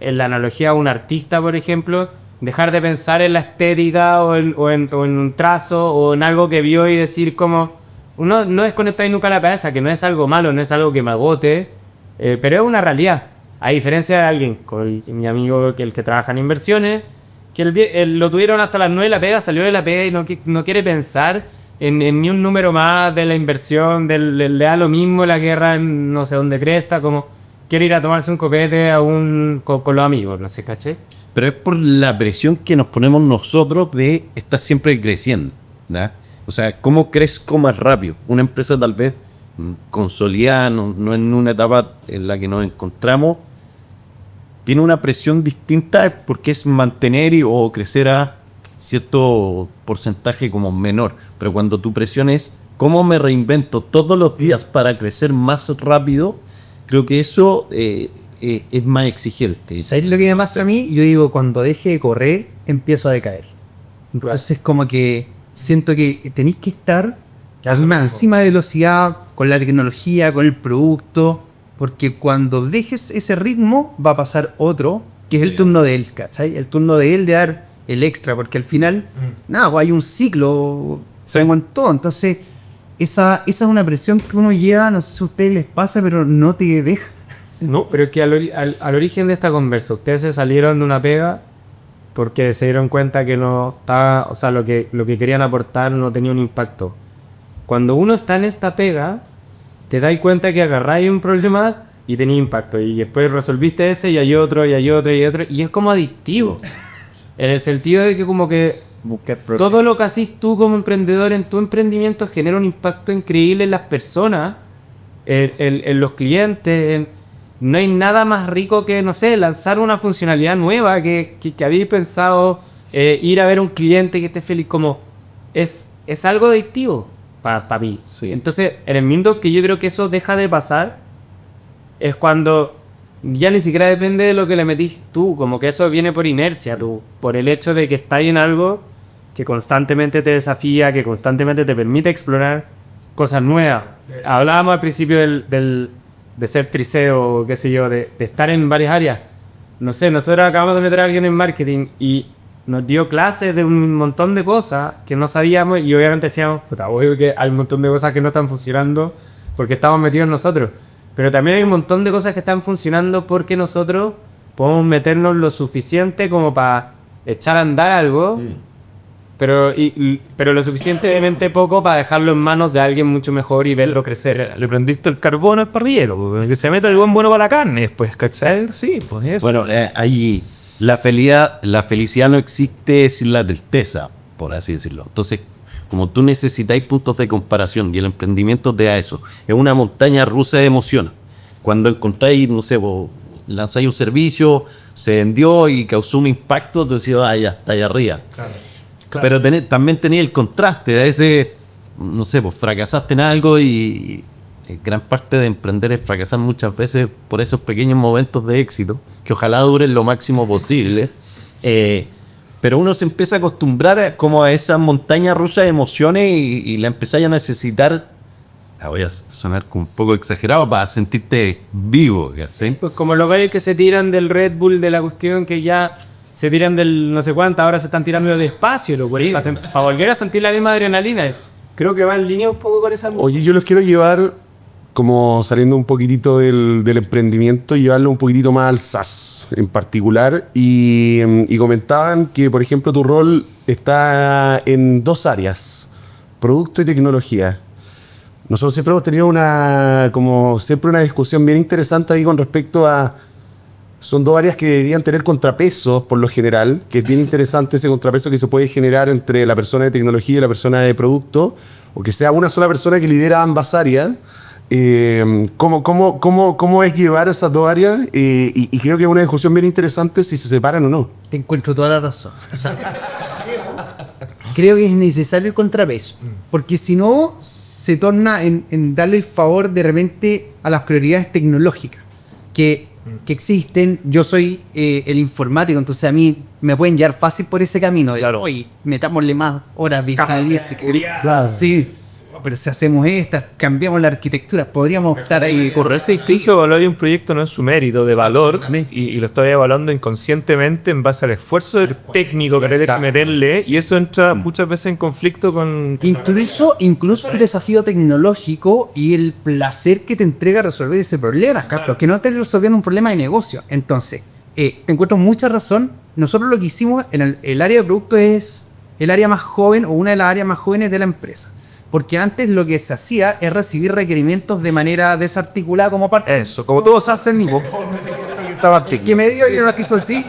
en la analogía a un artista, por ejemplo, dejar de pensar en la estética o en un trazo o en algo que vio y decir como uno no desconectáis nunca la cabeza, que no es algo malo, no es algo que me agote, pero es una realidad, a diferencia de alguien, con mi amigo el que trabaja en inversiones, que lo tuvieron hasta las 9 de la pega, salió de la pega y no quiere pensar en ni un número más de la inversión, le da lo mismo la guerra en no sé dónde cresta, como quiere ir a tomarse un copete con los amigos, no sé, ¿caché? Pero es por la presión que nos ponemos nosotros de estar siempre creciendo, ¿verdad? O sea, ¿cómo crezco más rápido? Una empresa tal vez consolidada, no en una etapa en la que nos encontramos, tiene una presión distinta porque es mantener o crecer a cierto porcentaje como menor. Pero cuando tu presión es ¿cómo me reinvento todos los días para crecer más rápido? Creo que eso... es más exigente. ¿Sabes lo que me pasa a mí? Yo digo, cuando deje de correr, empiezo a decaer. Entonces como que siento que tenéis que estar a una máxima velocidad con la tecnología, con el producto, porque cuando dejes ese ritmo va a pasar otro, que es el turno de él, ¿cachai? El turno de él de dar el extra, porque al final, nada, pues hay un ciclo, en todo. Entonces, esa es una presión que uno lleva, no sé si a ustedes les pasa, pero no te deja. No. Pero es que al origen de esta conversa, ustedes se salieron de una pega porque se dieron cuenta que no estaba, o sea, lo que querían aportar no tenía un impacto. Cuando uno está en esta pega, te das cuenta que agarráis un problema y tenía impacto. Y después resolviste ese y hay otro, y hay otro, y hay otro. Y es como adictivo. En el sentido de que como que todo lo que haces tú como emprendedor en tu emprendimiento genera un impacto increíble en las personas, en los clientes. No hay nada más rico que, no sé, lanzar una funcionalidad nueva que habéis pensado, ir a ver a un cliente que esté feliz. Como es algo adictivo para mí. Sí. Entonces, en el mundo que yo creo que eso deja de pasar es cuando ya ni siquiera depende de lo que le metís tú, como que eso viene por inercia, tú, por el hecho de que estás en algo que constantemente te desafía, que constantemente te permite explorar cosas nuevas. Hablábamos al principio de ser triceo, qué sé yo, de estar en varias áreas. No sé, nosotros acabamos de meter a alguien en marketing y nos dio clases de un montón de cosas que no sabíamos y obviamente decíamos, puta, obvio que hay un montón de cosas que no están funcionando porque estamos metidos nosotros. Pero también hay un montón de cosas que están funcionando porque nosotros podemos meternos lo suficiente como para echar a andar algo, pero lo suficientemente poco para dejarlo en manos de alguien mucho mejor y verlo crecer. Le prendiste el carbón al parrillero, pues, que se meta el buen bueno para la carne después, ¿cachai? Sí, pues eso. Bueno, ahí la felicidad no existe sin la tristeza, por así decirlo. Entonces, como tú necesitáis puntos de comparación y el emprendimiento te da eso, es una montaña rusa de emociones. Cuando encontráis, no sé, vos lanzáis un servicio, se vendió y causó un impacto, tú decís, ya, está ahí arriba. Claro. Pero también tenía el contraste de ese, no sé, pues fracasaste en algo y gran parte de emprender es fracasar muchas veces por esos pequeños momentos de éxito, que ojalá duren lo máximo posible. Pero uno se empieza a acostumbrar como a esa montaña rusa de emociones y la empezáis a necesitar, voy a sonar como un poco exagerado, para sentirte vivo, ¿sí? Pues como los gallos que se tiran del Red Bull, de la cuestión que ya se tiran del no sé cuánto, ahora se están tirando del espacio, para volver a sentir la misma adrenalina. Creo que va en línea un poco con esa... Oye, yo los quiero llevar como saliendo un poquitito del emprendimiento y llevarlo un poquitito más al SaaS en particular. Y comentaban que, por ejemplo, tu rol está en dos áreas, producto y tecnología. Nosotros siempre hemos tenido una discusión bien interesante ahí con respecto a... Son dos áreas que deberían tener contrapesos por lo general, que es bien interesante ese contrapeso que se puede generar entre la persona de tecnología y la persona de producto, o que sea una sola persona que lidera ambas áreas. ¿Cómo es llevar esas dos áreas? Y creo que es una discusión bien interesante si se separan o no. Te encuentro toda la razón. Creo que es necesario el contrapeso, porque si no se torna en darle el favor de repente a las prioridades tecnológicas que existen. Yo soy el informático, entonces a mí me pueden llevar fácil por ese camino de, Claro. oye, metámosle más horas virtuales. Claro. Sí, pero si hacemos esta, cambiamos la arquitectura, podríamos estar ahí. Por ese incluso evaluar un proyecto no es su mérito de valor y lo estoy evaluando inconscientemente en base al esfuerzo del técnico que hay que meterle y eso entra muchas veces en conflicto con... Incluso el desafío tecnológico y el placer que te entrega resolver ese problema, claro, que no estés resolviendo un problema de negocio. Entonces, te encuentro mucha razón. Nosotros lo que hicimos en el área de producto es el área más joven o una de las áreas más jóvenes de la empresa. Porque antes lo que se hacía es recibir requerimientos de manera desarticulada como parte. Eso, como todos hacen, y vos... ¿Qué medio y no la quiso así?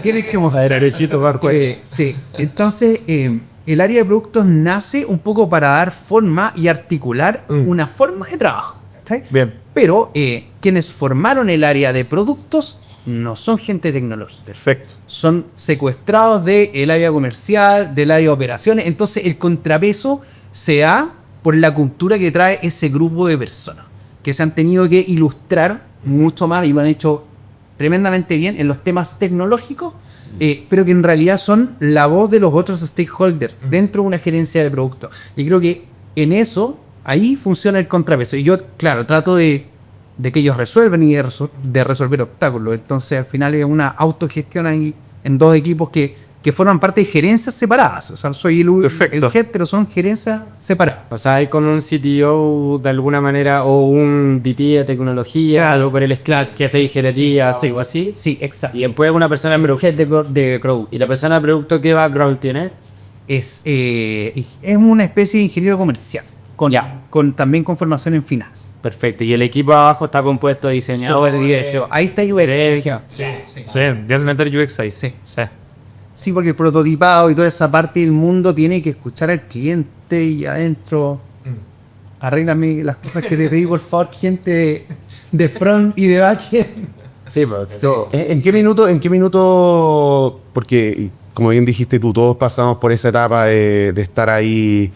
Tienes que mostrar derechito, Marco. Sí, entonces el área de productos nace un poco para dar forma y articular una forma de trabajo. ¿Sí? Bien. Pero quienes formaron el área de productos no son gente tecnológica. Perfecto. Son secuestrados del área comercial, del área de operaciones. Entonces el contrapeso se da por la cultura que trae ese grupo de personas que se han tenido que ilustrar mucho más y lo han hecho tremendamente bien en los temas tecnológicos, pero que en realidad son la voz de los otros stakeholders dentro de una gerencia de producto. Y creo que en eso, ahí funciona el contrapeso. Y yo, claro, trato de que ellos resuelven y de resolver obstáculos. Entonces, al final es una autogestión ahí en dos equipos que forman parte de gerencias separadas. O sea, soy el head, pero son gerencias separadas. O sea, hay con un CTO de alguna manera o un VP de tecnología, algo por el Slack que hace ingeniería, algo así. Sí, exacto. Y después una persona de producto. Head de producto. ¿Y la persona de producto qué background tiene? Es una especie de ingeniero comercial, también con formación en finanzas. Perfecto. Y el equipo abajo está compuesto de diseñadores. Ahí está UX. Sí, debes meter UX ahí, sí. Sí, porque el prototipado y toda esa parte del mundo tiene que escuchar al cliente y adentro. Arréglame las cosas que te pedí, por favor, gente de front y de backend. Sí, ¿En qué minuto? Porque, como bien dijiste tú, todos pasamos por esa etapa de estar ahí,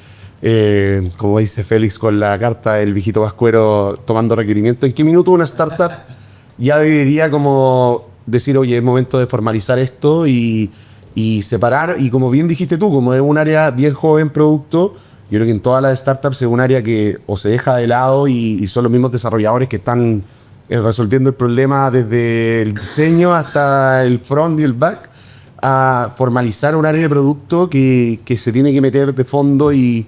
como dice Félix, con la carta del viejito vascuero tomando requerimientos. ¿En qué minuto una startup ya debería como decir, oye, es momento de formalizar esto y separar? Y como bien dijiste tú, como es un área bien joven producto, yo creo que en todas las startups es un área que o se deja de lado y son los mismos desarrolladores que están resolviendo el problema desde el diseño hasta el front y el back, a formalizar un área de producto que se tiene que meter de fondo y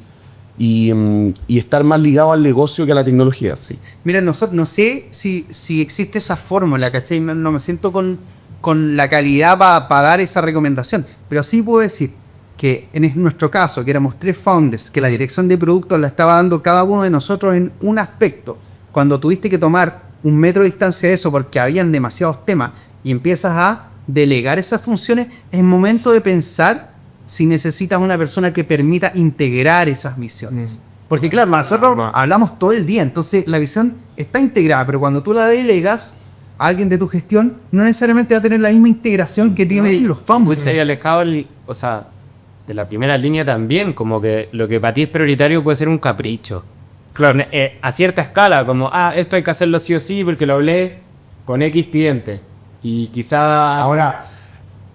estar más ligado al negocio que a la tecnología. Sí. Mira, no sé si existe esa fórmula, ¿cachai? No me siento con la calidad para dar esa recomendación, pero sí puedo decir que en nuestro caso, que éramos 3 founders, que la dirección de productos la estaba dando cada uno de nosotros en un aspecto. Cuando tuviste que tomar un metro de distancia de eso porque habían demasiados temas y empiezas a delegar esas funciones, es momento de pensar si necesitas una persona que permita integrar esas misiones. Porque claro, nosotros hablamos todo el día, entonces la visión está integrada, pero cuando tú la delegas a alguien de tu gestión, no necesariamente va a tener la misma integración que tienen los founders. Se haya alejado, de la primera línea también, como que lo que para ti es prioritario puede ser un capricho. Claro, a cierta escala, como, esto hay que hacerlo sí o sí porque lo hablé con X cliente. Y quizá... Ahora,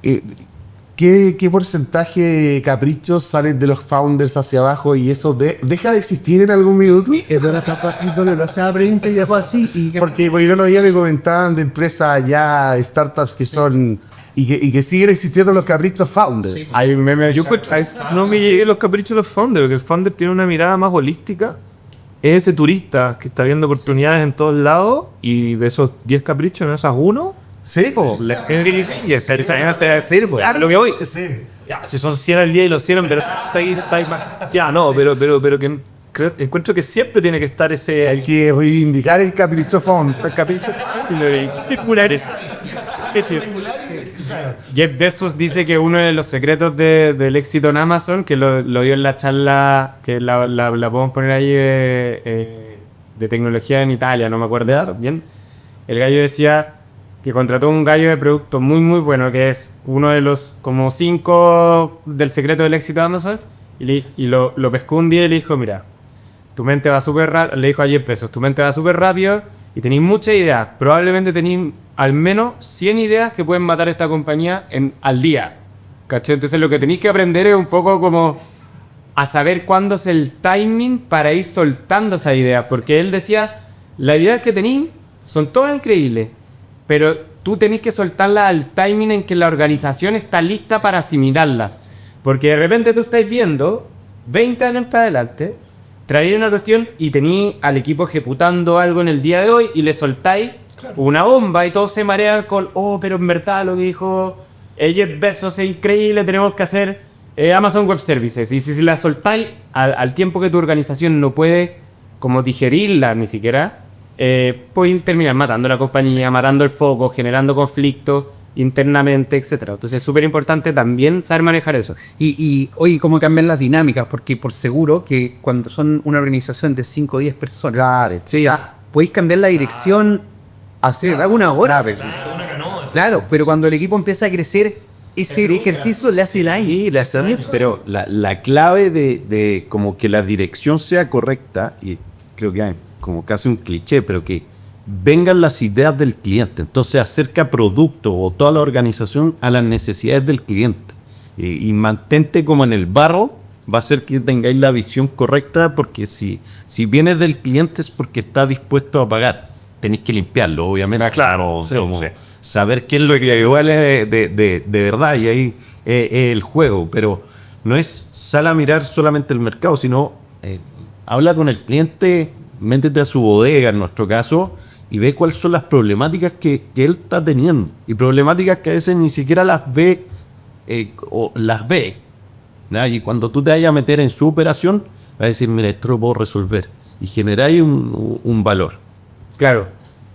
¿qué porcentaje de caprichos salen de los founders hacia abajo y eso deja de existir en algún minuto? Es de la capa donde lo hace la pregunta y después así. Porque el otro día me comentaban de empresas ya, startups que son... Y que siguen existiendo los caprichos founders. Sí. Hay un meme. Yo no me llegué a los caprichos de los founders, porque el founder tiene una mirada más holística. Es ese turista que está viendo oportunidades en todos lados y de esos 10 caprichos, en esas uno. Sí, po. Lo que voy. Sí. Ya, si son 100 al día y lo hicieron, pero está ahí más. Ya, no, pero que encuentro que siempre tiene que estar ese. Hay que reivindicar el capricho founder. El capricho populares. Jeff Bezos dice que uno de los secretos del éxito en Amazon, que lo dio en la charla, que la podemos poner ahí de tecnología en Italia, no me acuerdo bien. El gallo decía que contrató un gallo de producto muy muy bueno, que es uno de los como 5 del secreto del éxito de Amazon, y lo pescó un día y le dijo, mira, tu mente va súper rápido, le dijo a Jeff Bezos, tu mente va súper rápido y tenéis muchas ideas, probablemente tenéis al menos 100 ideas que pueden matar esta compañía al día. ¿Cachai? Entonces lo que tenéis que aprender es un poco como a saber cuándo es el timing para ir soltando esas ideas. Porque él decía, las ideas que tenéis son todas increíbles, pero tú tenés que soltarlas al timing en que la organización está lista para asimilarlas. Porque de repente tú estás viendo 20 años para adelante, traéis una cuestión y tenéis al equipo ejecutando algo en el día de hoy y le soltáis una bomba y todos se marean con, pero en verdad lo que dijo Jeff Bezos es increíble, tenemos que hacer Amazon Web Services. Y si la soltáis al tiempo que tu organización no puede como digerirla ni siquiera, pueden terminar matando la compañía, matando el foco, generando conflictos internamente, etcétera. Entonces es súper importante también saber manejar eso. Y oye, cómo cambian las dinámicas, porque por seguro que cuando son una organización de 5 o 10 personas, claro, sí, podéis cambiar la dirección hace alguna hora. Claro, pero cuando el equipo empieza a crecer, ese ejercicio le hace el aire. Pero la clave de como que la dirección sea correcta, y creo que hay como casi un cliché, pero que vengan las ideas del cliente. Entonces acerca producto o toda la organización a las necesidades del cliente. Y mantente como en el barro, va a hacer que tengáis la visión correcta, porque si vienes del cliente es porque está dispuesto a pagar. Tenéis que limpiarlo, obviamente. Claro, sí, como sí. saber qué es lo que vale de verdad, y ahí es el juego. Pero no es sal a mirar solamente el mercado, sino habla con el cliente, métete a su bodega en nuestro caso y ve cuáles son las problemáticas que él está teniendo, y problemáticas que a veces ni siquiera las ve o las ve, ¿no? Y cuando tú te vayas a meter en su operación vas a decir, mira, esto lo puedo resolver, y generáis un valor. Claro,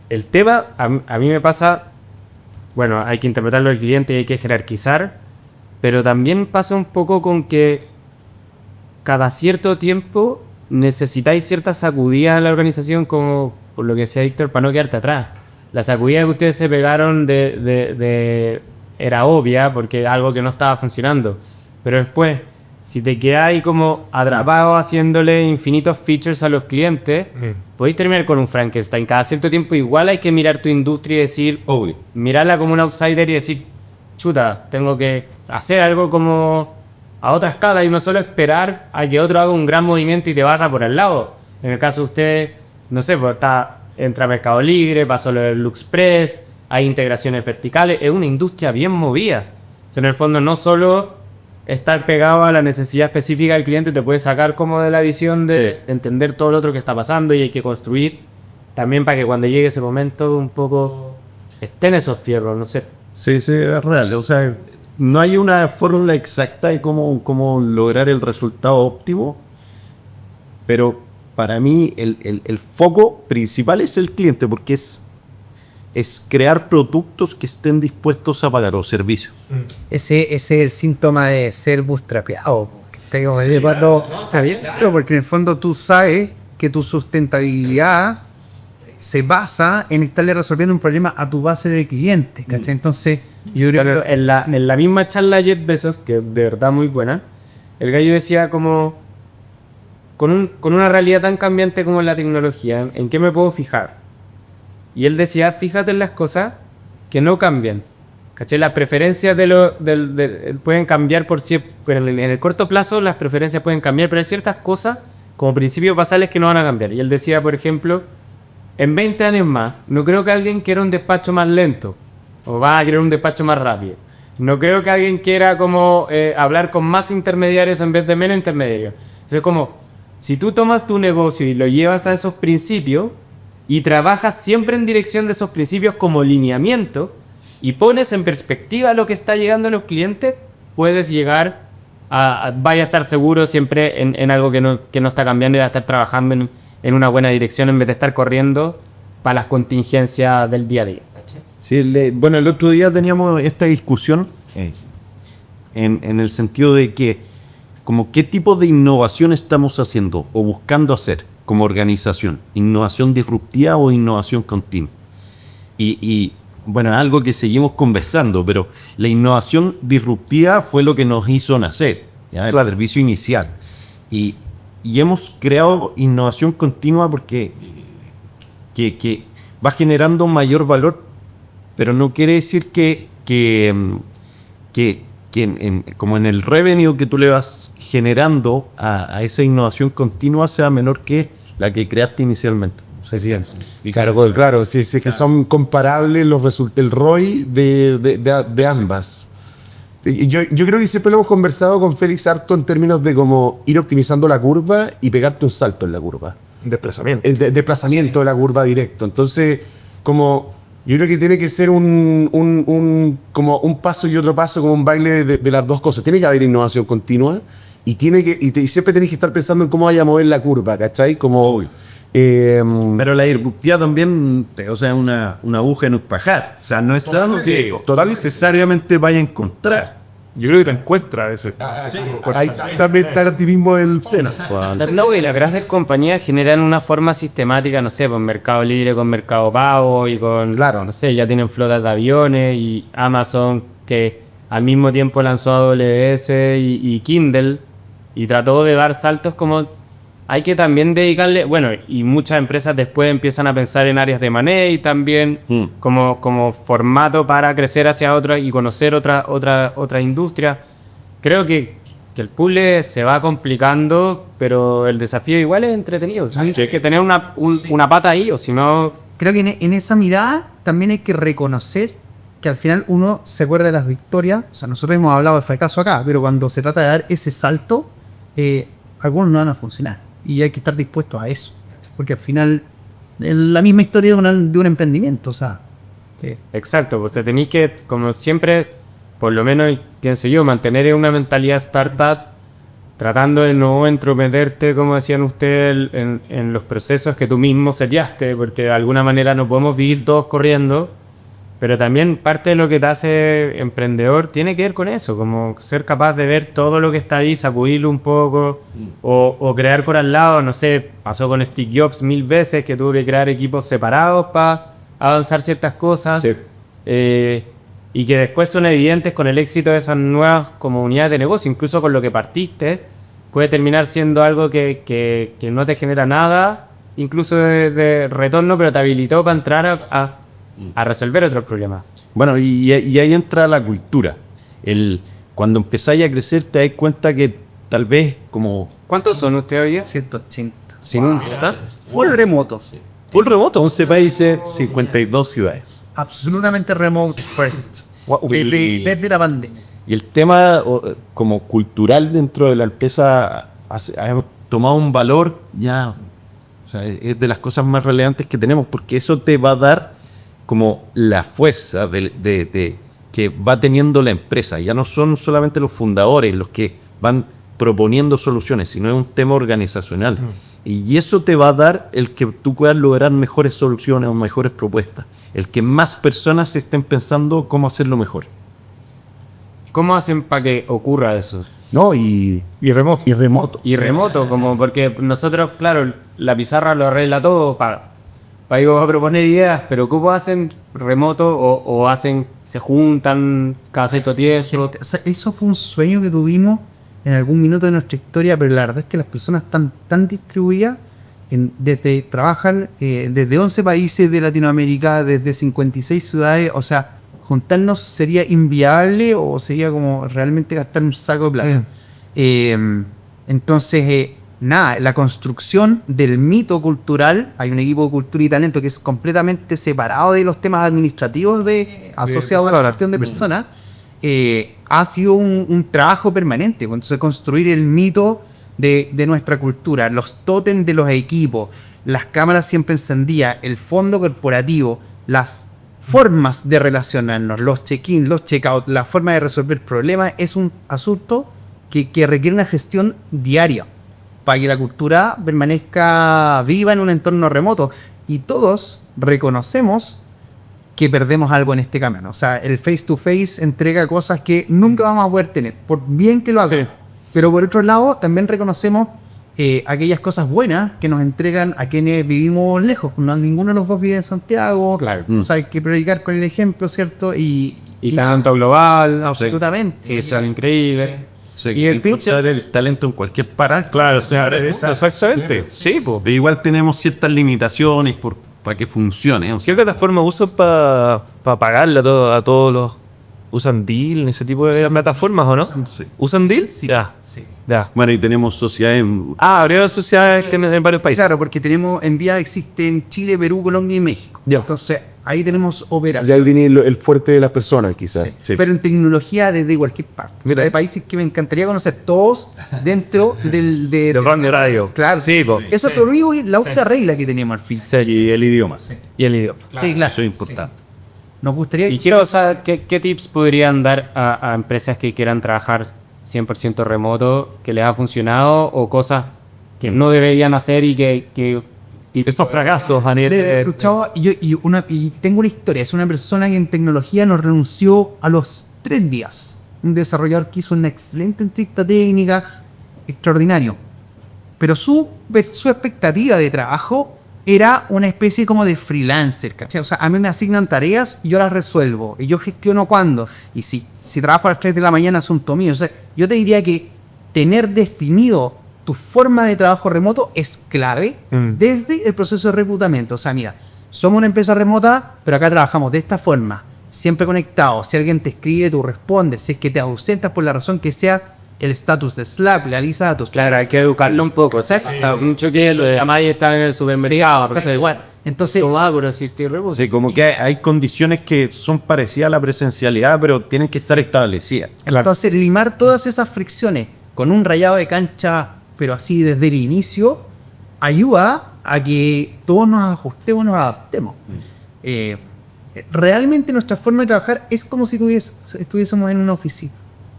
el tema a mí me pasa, bueno, hay que interpretarlo al cliente y hay que jerarquizar, pero también pasa un poco con que cada cierto tiempo necesitáis ciertas sacudidas en la organización, como por lo que decía Víctor, para no quedarte atrás. La sacudida que ustedes se pegaron era obvia, porque era algo que no estaba funcionando. Pero después, si te quedáis como atrapado haciéndole infinitos features a los clientes, podéis terminar con un Frankenstein. Cada cierto tiempo igual hay que mirar tu industria y decir, Obvio. mirarla como un outsider y decir, chuta, tengo que hacer algo como a otra escala y no solo esperar a que otro haga un gran movimiento y te barra por el lado. En el caso de ustedes, no sé, pues entra Mercado Libre, pasó lo del LuxPress, hay integraciones verticales, es una industria bien movida. O sea, en el fondo no solo estar pegado a la necesidad específica del cliente te puede sacar como de la visión de entender todo lo otro que está pasando, y hay que construir también para que cuando llegue ese momento un poco estén esos fierros, no sé. Sí, es real. O sea, no hay una fórmula exacta de cómo lograr el resultado óptimo, pero para mí el foco principal es el cliente, porque es crear productos que estén dispuestos a pagar, o servicios. Ese es el síntoma de ser bootstrapeado. Está bien. Claro, porque en el fondo tú sabes que tu sustentabilidad se basa en estarle resolviendo un problema a tu base de clientes, ¿cachai? Entonces, yo creo que En la misma charla de Jeff Bezos, que de verdad muy buena, el gallo decía como, con una realidad tan cambiante como la tecnología, ¿en qué me puedo fijar? Y él decía, fíjate en las cosas que no cambian. ¿Cachai? Las preferencias pueden cambiar en el corto plazo las preferencias pueden cambiar, pero hay ciertas cosas como principios basales que no van a cambiar. Y él decía, por ejemplo, en 20 años más, no creo que alguien quiera un despacho más lento, o va a querer un despacho más rápido. No creo que alguien quiera como hablar con más intermediarios en vez de menos intermediarios. Entonces, como, si tú tomas tu negocio y lo llevas a esos principios, y trabajas siempre en dirección de esos principios como lineamiento, y pones en perspectiva lo que está llegando a los clientes, puedes llegar vaya a estar seguro siempre en algo que no está cambiando, y va a estar trabajando en una buena dirección en vez de estar corriendo para las contingencias del día a día. Sí, bueno, el otro día teníamos esta discusión en el sentido de que, como, qué tipo de innovación estamos haciendo o buscando hacer como organización, innovación disruptiva o innovación continua. Y bueno, es algo que seguimos conversando, pero la innovación disruptiva fue lo que nos hizo nacer, ¿ya? El servicio inicial. Y hemos creado innovación continua porque que va generando mayor valor, pero no quiere decir que como en el revenue que tú le vas generando a esa innovación continua sea menor que la que creaste inicialmente. Claro, sí, que son comparables el ROI de ambas. Y yo creo que siempre lo hemos conversado con Félix harto en términos de cómo ir optimizando la curva y pegarte un salto en la curva. Desplazamiento. El desplazamiento de la curva directo. Entonces, como yo creo que tiene que ser como un paso y otro paso, como un baile de las dos cosas. Tiene que haber innovación continua y siempre tenés que estar pensando en cómo vaya a mover la curva, ¿cachai? Como... pero la disruptiva también, o sea, una aguja en un pajar. O sea, no es algo que necesariamente vaya a encontrar. Yo creo que te encuentra a veces. Ahí también está el optimismo del Sena. No, y las grandes compañías generan una forma sistemática, no sé, con Mercado Libre, con Mercado Pago y con, claro, no sé, ya tienen flotas de aviones, y Amazon que al mismo tiempo lanzó AWS y Kindle, y trató de dar saltos como hay que también dedicarle, bueno, y muchas empresas después empiezan a pensar en áreas de money también, como formato para crecer hacia otra y conocer otra industria. Creo que el puzzle se va complicando, pero el desafío igual es entretenido. ¿Sabes? Sí. Hay que tener una pata ahí, o si no... Creo que en esa mirada también hay que reconocer que al final uno se acuerda de las victorias. O sea, nosotros hemos hablado de fracaso acá, pero cuando se trata de dar ese salto, algunos no van a funcionar. Y hay que estar dispuestos a eso. Porque al final es la misma historia de un emprendimiento. O sea, Exacto, pues te tenéis que, como siempre, por lo menos, pienso yo, mantener una mentalidad startup, tratando de no entrometerte, como decían ustedes, en los procesos que tú mismo seteaste, porque de alguna manera no podemos vivir todos corriendo, pero también parte de lo que te hace emprendedor tiene que ver con eso, como ser capaz de ver todo lo que está ahí, sacudirlo un poco, o crear por al lado, no sé, pasó con Steve Jobs 1000 veces, que tuvo que crear equipos separados para avanzar ciertas cosas. Sí. Y que después son evidentes con el éxito de esas nuevas comunidades de negocio, incluso con lo que partiste, puede terminar siendo algo que no te genera nada, incluso de retorno, pero te habilitó para entrar a resolver otros problemas. Bueno, y ahí entra la cultura. Cuando empezáis a crecer te das cuenta que tal vez como... ¿Cuántos son ustedes hoy día? 180. Full remoto. Full remoto, 11 países, 52 ciudades. Absolutamente remote first. Desde la pandemia. Y el tema como cultural dentro de la empresa ha tomado un valor ya, o sea, es de las cosas más relevantes que tenemos, porque eso te va a dar como la fuerza de que va teniendo la empresa. Ya no son solamente los fundadores los que van proponiendo soluciones, sino es un tema organizacional. Y eso te va a dar el que tú puedas lograr mejores soluciones o mejores propuestas. El que más personas estén pensando cómo hacerlo mejor. ¿Cómo hacen para que ocurra eso? No, y remoto. y remoto. Y remoto, como porque nosotros, claro, la pizarra lo arregla todo para ir a proponer ideas, pero ¿cómo hacen remoto o se juntan cada cierto tiempo? O sea, eso fue un sueño que tuvimos en algún minuto de nuestra historia, pero la verdad es que las personas están tan distribuidas, trabajan desde 11 países de Latinoamérica, desde 56 ciudades, o sea, juntarnos sería inviable o sería como realmente gastar un saco de plata. Entonces, nada, la construcción del mito cultural, hay un equipo de cultura y talento que es completamente separado de los temas administrativos asociados a la relación de personas, ha sido un trabajo permanente. Entonces, construir el mito de nuestra cultura, los tótems de los equipos, las cámaras siempre encendidas, el fondo corporativo, las formas de relacionarnos, los check-in, los check-out, la forma de resolver problemas, es un asunto que requiere una gestión diaria para que la cultura permanezca viva en un entorno remoto. Y todos reconocemos que perdemos algo en este camino. O sea, el face-to-face entrega cosas que nunca vamos a poder tener, por bien que lo haga. Sí. Pero por otro lado, también reconocemos aquellas cosas buenas que nos entregan a quienes vivimos lejos. No, ninguno de los dos vive en Santiago. Claro. O sea, hay que predicar con el ejemplo, ¿cierto? Y talento global, absolutamente. que son increíbles. O sea, Y que el pitch encontrar el talento en cualquier parte. Claro, o sea, exactamente. Sí, pues. Pero igual tenemos ciertas limitaciones para que funcione. O sea, ¿Qué plataforma usan para pagarle a todos los... ¿Usan Deal en ese tipo de plataformas o no? Sí. ¿Usan Deal? Sí. Ya. Sí. Ya. bueno, y tenemos sociedades Abrieron sociedades en varios países. Claro, porque tenemos Envía existe en Chile, Perú, Colombia y México. Ya. Entonces, ahí tenemos Ya operaciones. viene el fuerte de las personas, quizás. Sí. Pero en tecnología desde cualquier parte. Mira, hay países que me encantaría conocer todos dentro del rango horario. Claro. Sí, po. Esa es lo único y la otra regla que teníamos al fin. y el idioma. Y el idioma. Sí, claro. Eso es importante. Nos gustaría... Y quiero saber qué tips podrían dar a empresas que quieran trabajar 100% remoto, que les ha funcionado, o cosas que no deberían hacer y que Esos fracasos a nivel He escuchado, y tengo una historia. Es una persona que en tecnología nos renunció a los 3 días. Un desarrollador que hizo una excelente entrevista técnica, extraordinario. Pero su expectativa de trabajo era una especie como de freelancer, ¿cachai? O sea, a mí me asignan tareas y yo las resuelvo. Y yo gestiono cuándo. Y si trabajo a las 3 de la mañana, asunto mío. O sea, yo te diría que tener definido tu forma de trabajo remoto es clave desde el proceso de reclutamiento. O sea, mira, somos una empresa remota, pero acá trabajamos de esta forma, siempre conectados. Si alguien te escribe, tú respondes. Si es que te ausentas por la razón que sea, el status de Slack, le avisa a tus... Claro, hay que educarlo un poco, ¿sabes? O sea, mucho que lo de Amaya está en el supermercado, pero igual. Entonces, pero si estoy remoto. Sí, como que hay condiciones que son parecidas a la presencialidad, pero tienen que estar establecidas. entonces, limar todas esas fricciones con un rayado de cancha, pero así desde el inicio, ayuda a que todos nos ajustemos, nos adaptemos. Realmente nuestra forma de trabajar es como si estuviésemos en una oficina.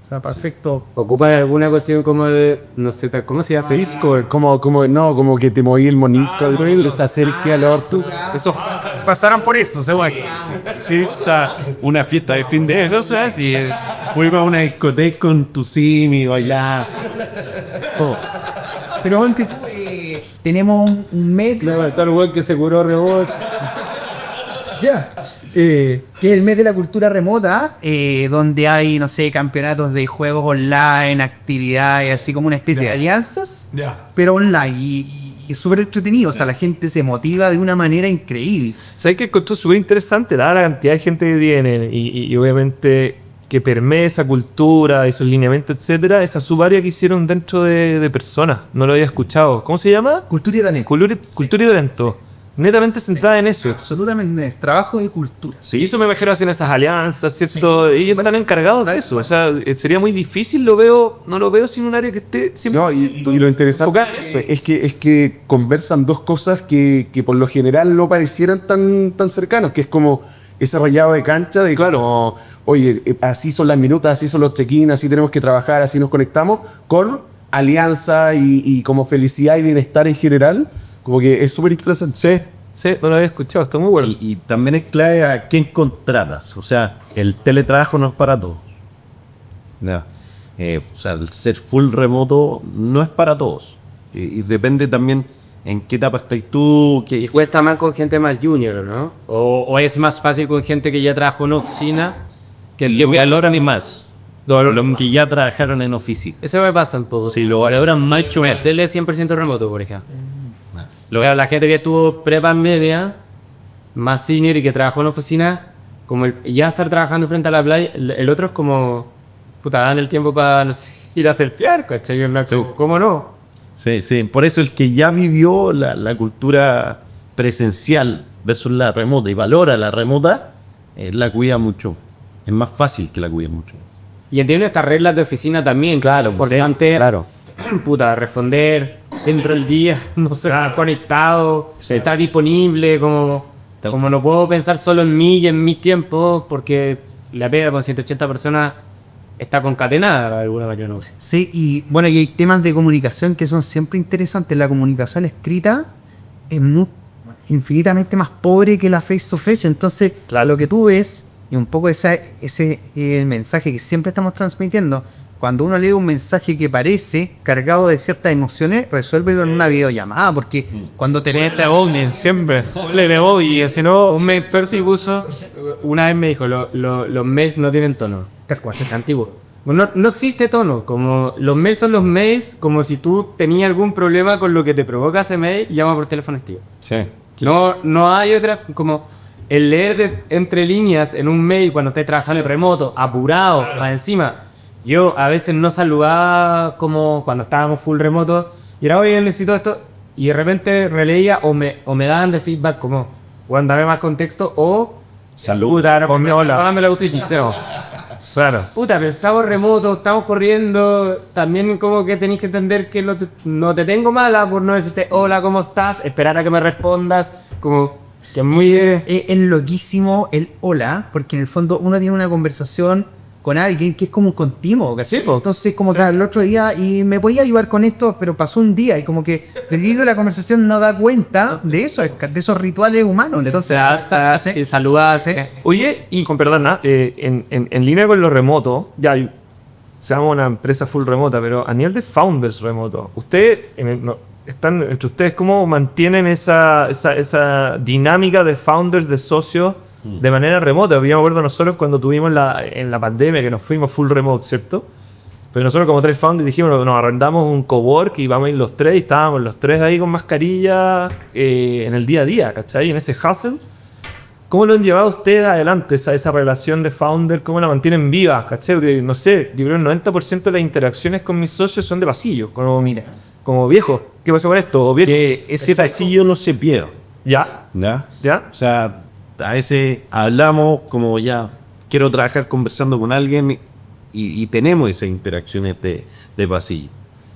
O sea, perfecto. ¿Ocupa alguna cuestión como de, no sé, cómo se llama? Discord, como que te moví el monito, se acerque al orto. Eso pasaron por eso, seguro. Sí, o sea, Una fiesta de fin de año, o sea, sí. vuelve a una discoteca con tu simi, bailar. Pero antes tenemos un mes, Está el weón que se curó rebote. ya, que es el mes de la cultura remota, donde hay, no sé, campeonatos de juegos online, actividades, así como una especie de alianzas, pero online. Y es súper entretenido, o sea, la gente se motiva de una manera increíble. ¿Sabes qué encontró súper interesante? Dada la cantidad de gente que tienen y obviamente que permee esa cultura, esos lineamientos, etcétera, esa subárea que hicieron dentro de personas. No lo había escuchado. ¿Cómo se llama? Cultura y talento. Cultura y talento. Netamente centrada en eso. Absolutamente, es trabajo y cultura. Sí, eso me imagino hacen esas alianzas, ¿cierto? Ellos están encargados de eso. O sea, sería muy difícil, no lo veo sin un área que esté siempre. No, y lo interesante enfocada en eso. es que conversan dos cosas que por lo general no parecieran tan cercanos, que es como ese rayado de cancha de como, oye, así son las minutas, así son los check-in, así tenemos que trabajar, así nos conectamos, con alianza y como felicidad y bienestar en general, como que es súper interesante. Sí, no lo había escuchado, está muy bueno. Y también es clave a quién contratas. O sea, el teletrabajo no es para todos. Ya. O sea, el ser full remoto no es para todos. Y depende también en qué etapa estás tú. Y cuesta más con gente más junior, ¿no? O es más fácil con gente que ya trabajó en oficina. Que valoran y más. Los que ya trabajaron en oficina. Eso me pasa un poco. Si lo valoran mucho más. Tele es 100% remoto, por ejemplo. Lo veo la gente que estuvo prepa media, más senior y que trabajó en oficina, como ya estar trabajando frente a la playa, el otro es como, puta, dan el tiempo para, no sé, ir a surfear, ¿cachai? ¿Cómo no? Sí, sí. Por eso el que ya vivió la cultura presencial versus la remota y valora la remota, la cuida mucho. Es más fácil que la cuide mucho. Y entiendo estas reglas de oficina también, claro, porque antes, puta, responder dentro del día, no sé, conectado, estar disponible, como no puedo pensar solo en mí y en mis tiempos, porque la pega con 180 personas está concatenada de alguna manera. No sé. Sí, y bueno, y hay temas de comunicación que son siempre interesantes. La comunicación escrita es infinitamente más pobre que la face to face. Entonces, lo que tú ves, y un poco ese mensaje que siempre estamos transmitiendo, cuando uno lee un mensaje que parece cargado de ciertas emociones, resuelve con una videollamada, porque cuando te lees Siempre. Y si no, Un mail perfect uso, una vez me dijo, los mails no tienen tono. Es antiguo. No existe tono. Como los mails son los mails, como si tú tenías algún problema con lo que te provoca ese mail, llama por teléfono activo. Sí. No hay otra, como el leer entre líneas en un mail cuando estés trabajando en remoto, apurado, más encima. Yo a veces no saludaba como cuando estábamos full remoto y era, oye, necesito esto, y de repente releía o me daban de feedback como, bueno, dame más contexto, o saludar, ponme hola, dame la utilización. Claro. Puta, pero estamos remotos, estamos corriendo, también como que tenéis que entender que no te tengo mala por no decirte hola, ¿cómo estás? Esperar a que me respondas, como que es muy... Es loquísimo el hola, porque en el fondo uno tiene una conversación con alguien que es como un continuo, ¿cachai? Entonces, como que el otro día, y me podía ayudar con esto, pero pasó un día, y como que el hilo de la conversación no da cuenta de eso, de esos rituales humanos. Entonces, saludas. Oye, y con perdón, en línea con lo remoto, ya seamos una empresa full remota, pero a nivel de founders remoto, ustedes están entre ustedes, ¿cómo mantienen esa dinámica de founders, de socios de manera remota? Yo me acuerdo nosotros cuando tuvimos en la pandemia que nos fuimos full remote, ¿cierto? Pero nosotros como tres founders dijimos, nos arrendamos un cowork y vamos a ir los tres, y estábamos los tres ahí con mascarilla en el día a día, ¿cachai? En ese hustle. ¿Cómo lo han llevado ustedes adelante, esa relación de founder? ¿Cómo la mantienen viva? ¿Cachai? Porque, no sé, yo creo que el 90% de las interacciones con mis socios son de pasillo. Como, mira, como viejo, ¿qué pasó con esto? O viejo. Que ese pasillo no se pierde. ¿Ya? ¿Ya? O sea, a veces hablamos como ya, quiero trabajar conversando con alguien y tenemos esas interacciones de pasillo.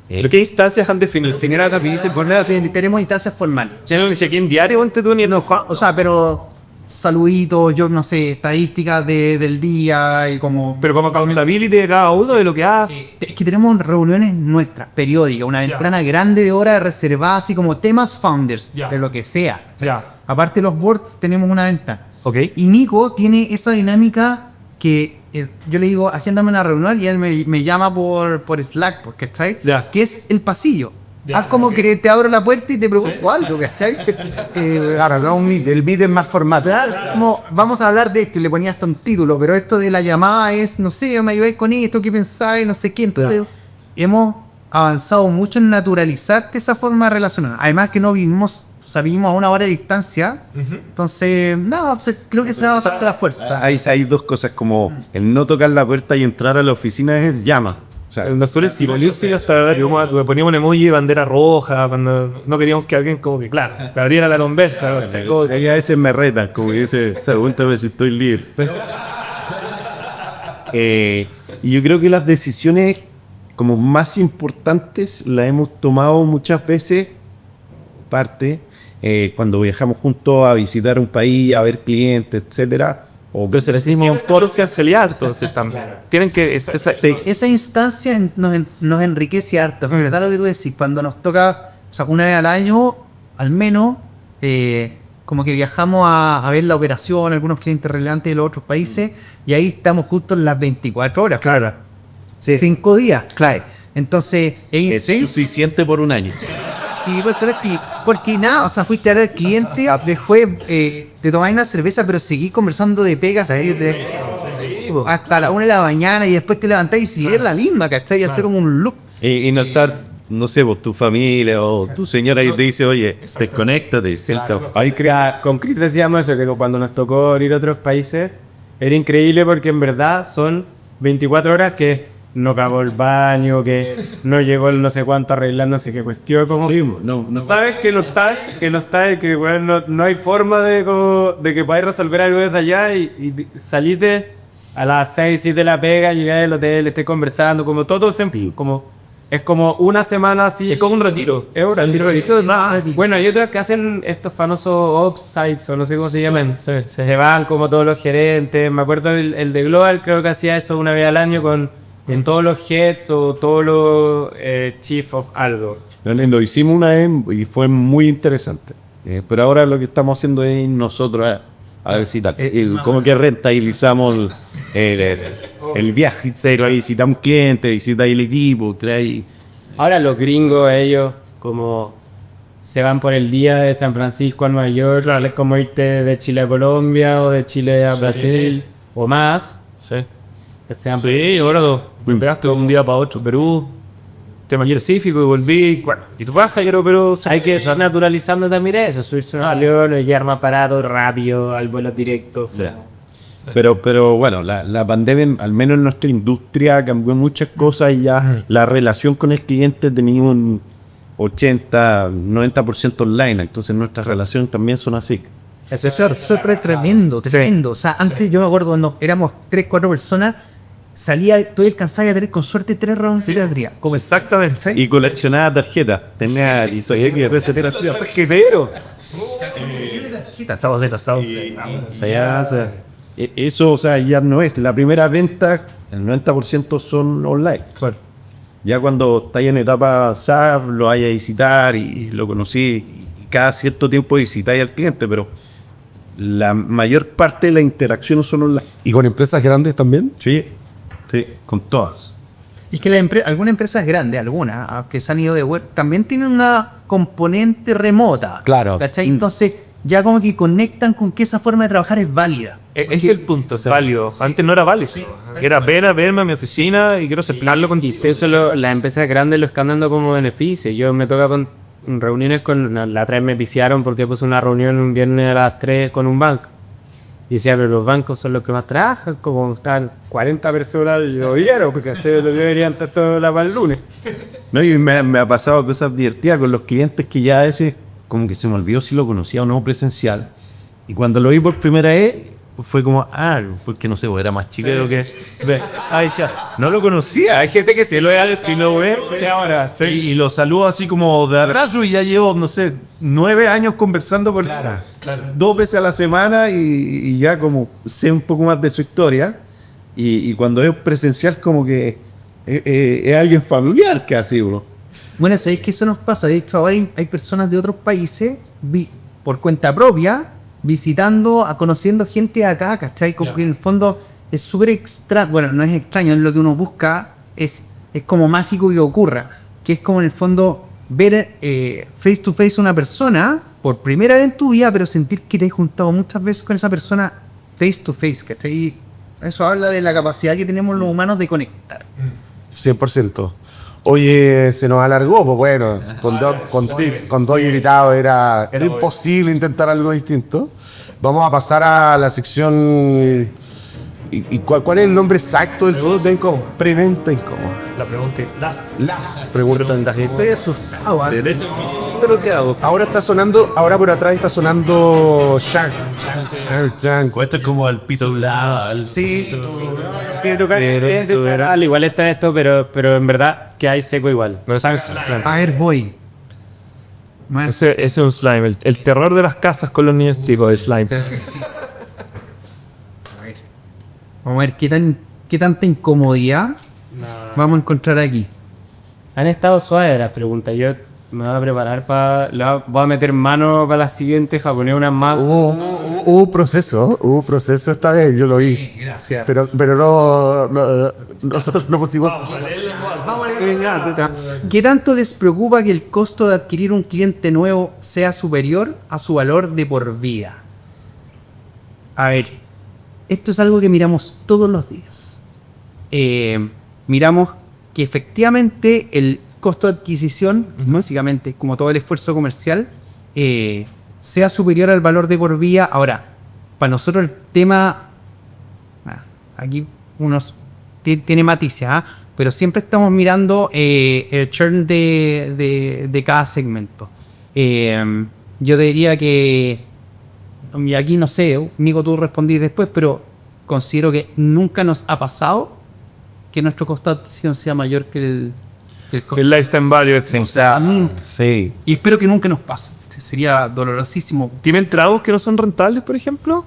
¿Pero qué instancias han definido? Tenemos instancias formales. ¿Ya no aquí en diario antes tú ni No, o sea, pero saluditos, yo no sé, estadísticas del día y como... Pero como accountability de cada uno de lo que hace. Es que tenemos reuniones nuestras, periódicas, una ventana grande de horas reservadas, así como temas founders, Ya. de lo que sea. Ya. Aparte de los boards, tenemos una ventana. Ok. Y Nico tiene esa dinámica que yo le digo, agéndame una reunión y él me llama por Slack, porque está ahí, Ya. que es el pasillo. Ya, Haz como que te abro la puerta y te pregunto Sí. algo, ¿cachai? Ahora, no un meet, el meet es más formato. Como, vamos a hablar de esto y le ponía hasta un título, pero esto de la llamada es, no sé, me ayudáis con esto, ¿qué pensáis? No sé qué. Entonces, hemos avanzado mucho en naturalizar esa forma de relacionar. Además que no vivimos, o sea, vivimos a una hora de distancia. Entonces, nada, creo que se da bastante la fuerza. Hay dos cosas, como el no tocar la puerta y entrar a la oficina es llama. O sea, Nosotros si hasta poníamos un emoji de bandera roja cuando no queríamos que alguien como que, claro, te abriera la conversa. ¿cachai? Como- ahí a veces me retan, como que dice, pregúntame si estoy libre. Y yo creo que las decisiones como más importantes las hemos tomado muchas veces, cuando viajamos juntos a visitar un país, a ver clientes, etcétera. Pero se les hicimos por canceliar, entonces también. Tienen que... Esa instancia nos enriquece harto. Es verdad lo que tú decís. Cuando nos toca, o sea, una vez al año, al menos, como que viajamos a ver la operación, algunos clientes relevantes de los otros países, y ahí estamos justo en las 24 horas. Claro. 5 días, claro. Entonces, Es suficiente por un año. y pues sabes que, porque nada, o sea, fuiste a ver al cliente, después te tomáis una cerveza, pero seguís conversando de pegas hasta la 1 de la mañana y después te levantás y sigues la misma, ¿cachai? Y hacer como un loop. Y no estar, no sé, vos, tu familia o tu señora que te dice, oye, desconéctate. Ahí con Chris decíamos eso, que cuando nos tocó ir a otros países, era increíble porque en verdad son 24 horas que no acabó el baño, que no llegó el no sé cuánto a arreglar, no sé qué cuestión, como... No. Sabes que no está, que bueno, no hay forma de que podáis resolver algo desde allá y saliste a las 6, 7 de la pega, llegáis al hotel, estés conversando, como todo es como una semana así. Es como un retiro. Es un retiro. Bueno, hay otras que hacen estos famosos offsites, o no sé cómo se llaman. Se van como todos los gerentes. Me acuerdo el de Global, creo que hacía eso una vez al año en todos los heads o todos los chief of algo. Lo hicimos una vez y fue muy interesante. Pero ahora lo que estamos haciendo es ir nosotros a visitar. Como que rentabilizamos el viaje. Visitamos clientes, visitar el equipo. Ahora los gringos, ellos, como se van por el día de San Francisco a Nueva York, es como irte de Chile a Colombia o de Chile a Brasil o más. Sí. Que sean Sí, ahora me pegaste de un día para otro. Perú, tema Pacífico y volví. Bueno, y tu baja, pero Hay que ir naturalizando también eso, subirse a un avión y llegar más parado, rápido, al vuelo directo. Sí. Pero bueno, la pandemia, al menos en nuestra industria, cambió muchas cosas y ya la relación con el cliente tenía un 80-90% online. Entonces nuestras relaciones también son así. Eso es tremendo. O sea, antes yo me acuerdo cuando éramos 3, 4 personas, salía, tú alcanzabas a tener con suerte 3 rounds de día. Como exactamente. Y coleccionaba tarjetas. Tenía y soy Tarjetero. Sábados de los sábados. Eso, o sea, ya no es. La primera venta, el 90% son online. Claro. Ya cuando estáis en etapa SAF, lo vaya a visitar y lo conocí. Y cada cierto tiempo visitáis al cliente, pero la mayor parte de las interacciones son online. ¿Y con empresas grandes también? Sí, con todas. Y es que algunas empresas grandes, algunas, que se han ido de web, también tienen una componente remota. Claro. ¿Cachai? Entonces, ya como que conectan con que esa forma de trabajar es válida. Ese es el punto, es válido. Antes no era válido. Era ven a verme a mi oficina y quiero aceptarlo con Y eso las empresas grandes lo están dando como beneficio. Yo me toca con reuniones con... La otra vez me pifiaron porque puse una reunión un viernes a las 3 con un banco. Y decía, pero los bancos son los que más trabajan, como están 40 personas y lo vieron, porque se lo deberían estar todo para el lunes. No, y me ha pasado cosas divertidas con los clientes que ya a veces como que se me olvidó si lo conocía o no presencial. Y cuando lo vi por primera vez, fue como, porque no sé, pues era más chico de lo que... Ay, ya, no lo conocía. Hay gente que se lo ve y lo ve y ahora... Sí. Y lo saludo así como de abrazo y ya llevo, no sé, 9 años conversando con 2 veces a la semana y ya como sé un poco más de su historia. Y cuando es presencial como que es alguien familiar casi, bro. Bueno, sabéis que eso nos pasa. De hecho, ahora hay personas de otros países por cuenta propia visitando, conociendo gente de acá, ¿cachai? Como que en el fondo es súper extraño. Bueno, no es extraño, es lo que uno busca, es como mágico que ocurra. Que es como en el fondo ver face to face una persona por primera vez en tu vida, pero sentir que te has juntado muchas veces con esa persona face to face, ¿cachai? Eso habla de la capacidad que tenemos los humanos de conectar. 100%. Oye, se nos alargó, pues bueno, con dos invitados era imposible intentar algo distinto. Vamos a pasar a la sección... ¿Y cuál es el nombre exacto del Pregunta incómoda. Preventa incómoda? La pregunta es Las preguntas. Estoy asustado. Ahora está sonando, ahora por atrás está sonando Shark Tank. Esto es como al piso lado. Sí. Tiene que tocar igual está esto, pero en verdad que hay seco igual. No, A ver, voy. Más. ese es un slime. El terror de las casas con los niños chicos, el slime. Vamos a ver qué tanta incomodidad vamos a encontrar aquí. Han estado suaves las preguntas. Yo me voy a preparar voy a meter mano para las siguientes, a poner unas más. Hubo proceso esta vez, yo lo vi. Gracias. Pero nosotros no pusimos. ¿Qué tanto les preocupa que el costo de adquirir un cliente nuevo sea superior a su valor de por vida? A ver, esto es algo que miramos todos los días. Miramos que efectivamente el costo de adquisición, básicamente como todo el esfuerzo comercial, sea superior al valor de por vida. Ahora, para nosotros el tema, aquí tiene matices, pero siempre estamos mirando el churn de cada segmento. Yo diría que, y aquí no sé, Nico, tú respondís después, pero considero que nunca nos ha pasado que nuestro costo de adquisición sea mayor que el costo. El lifetime value es... O sea, a mí, Sí. y espero que nunca nos pase. Sería dolorosísimo. ¿Tienen tragos que no son rentables, por ejemplo?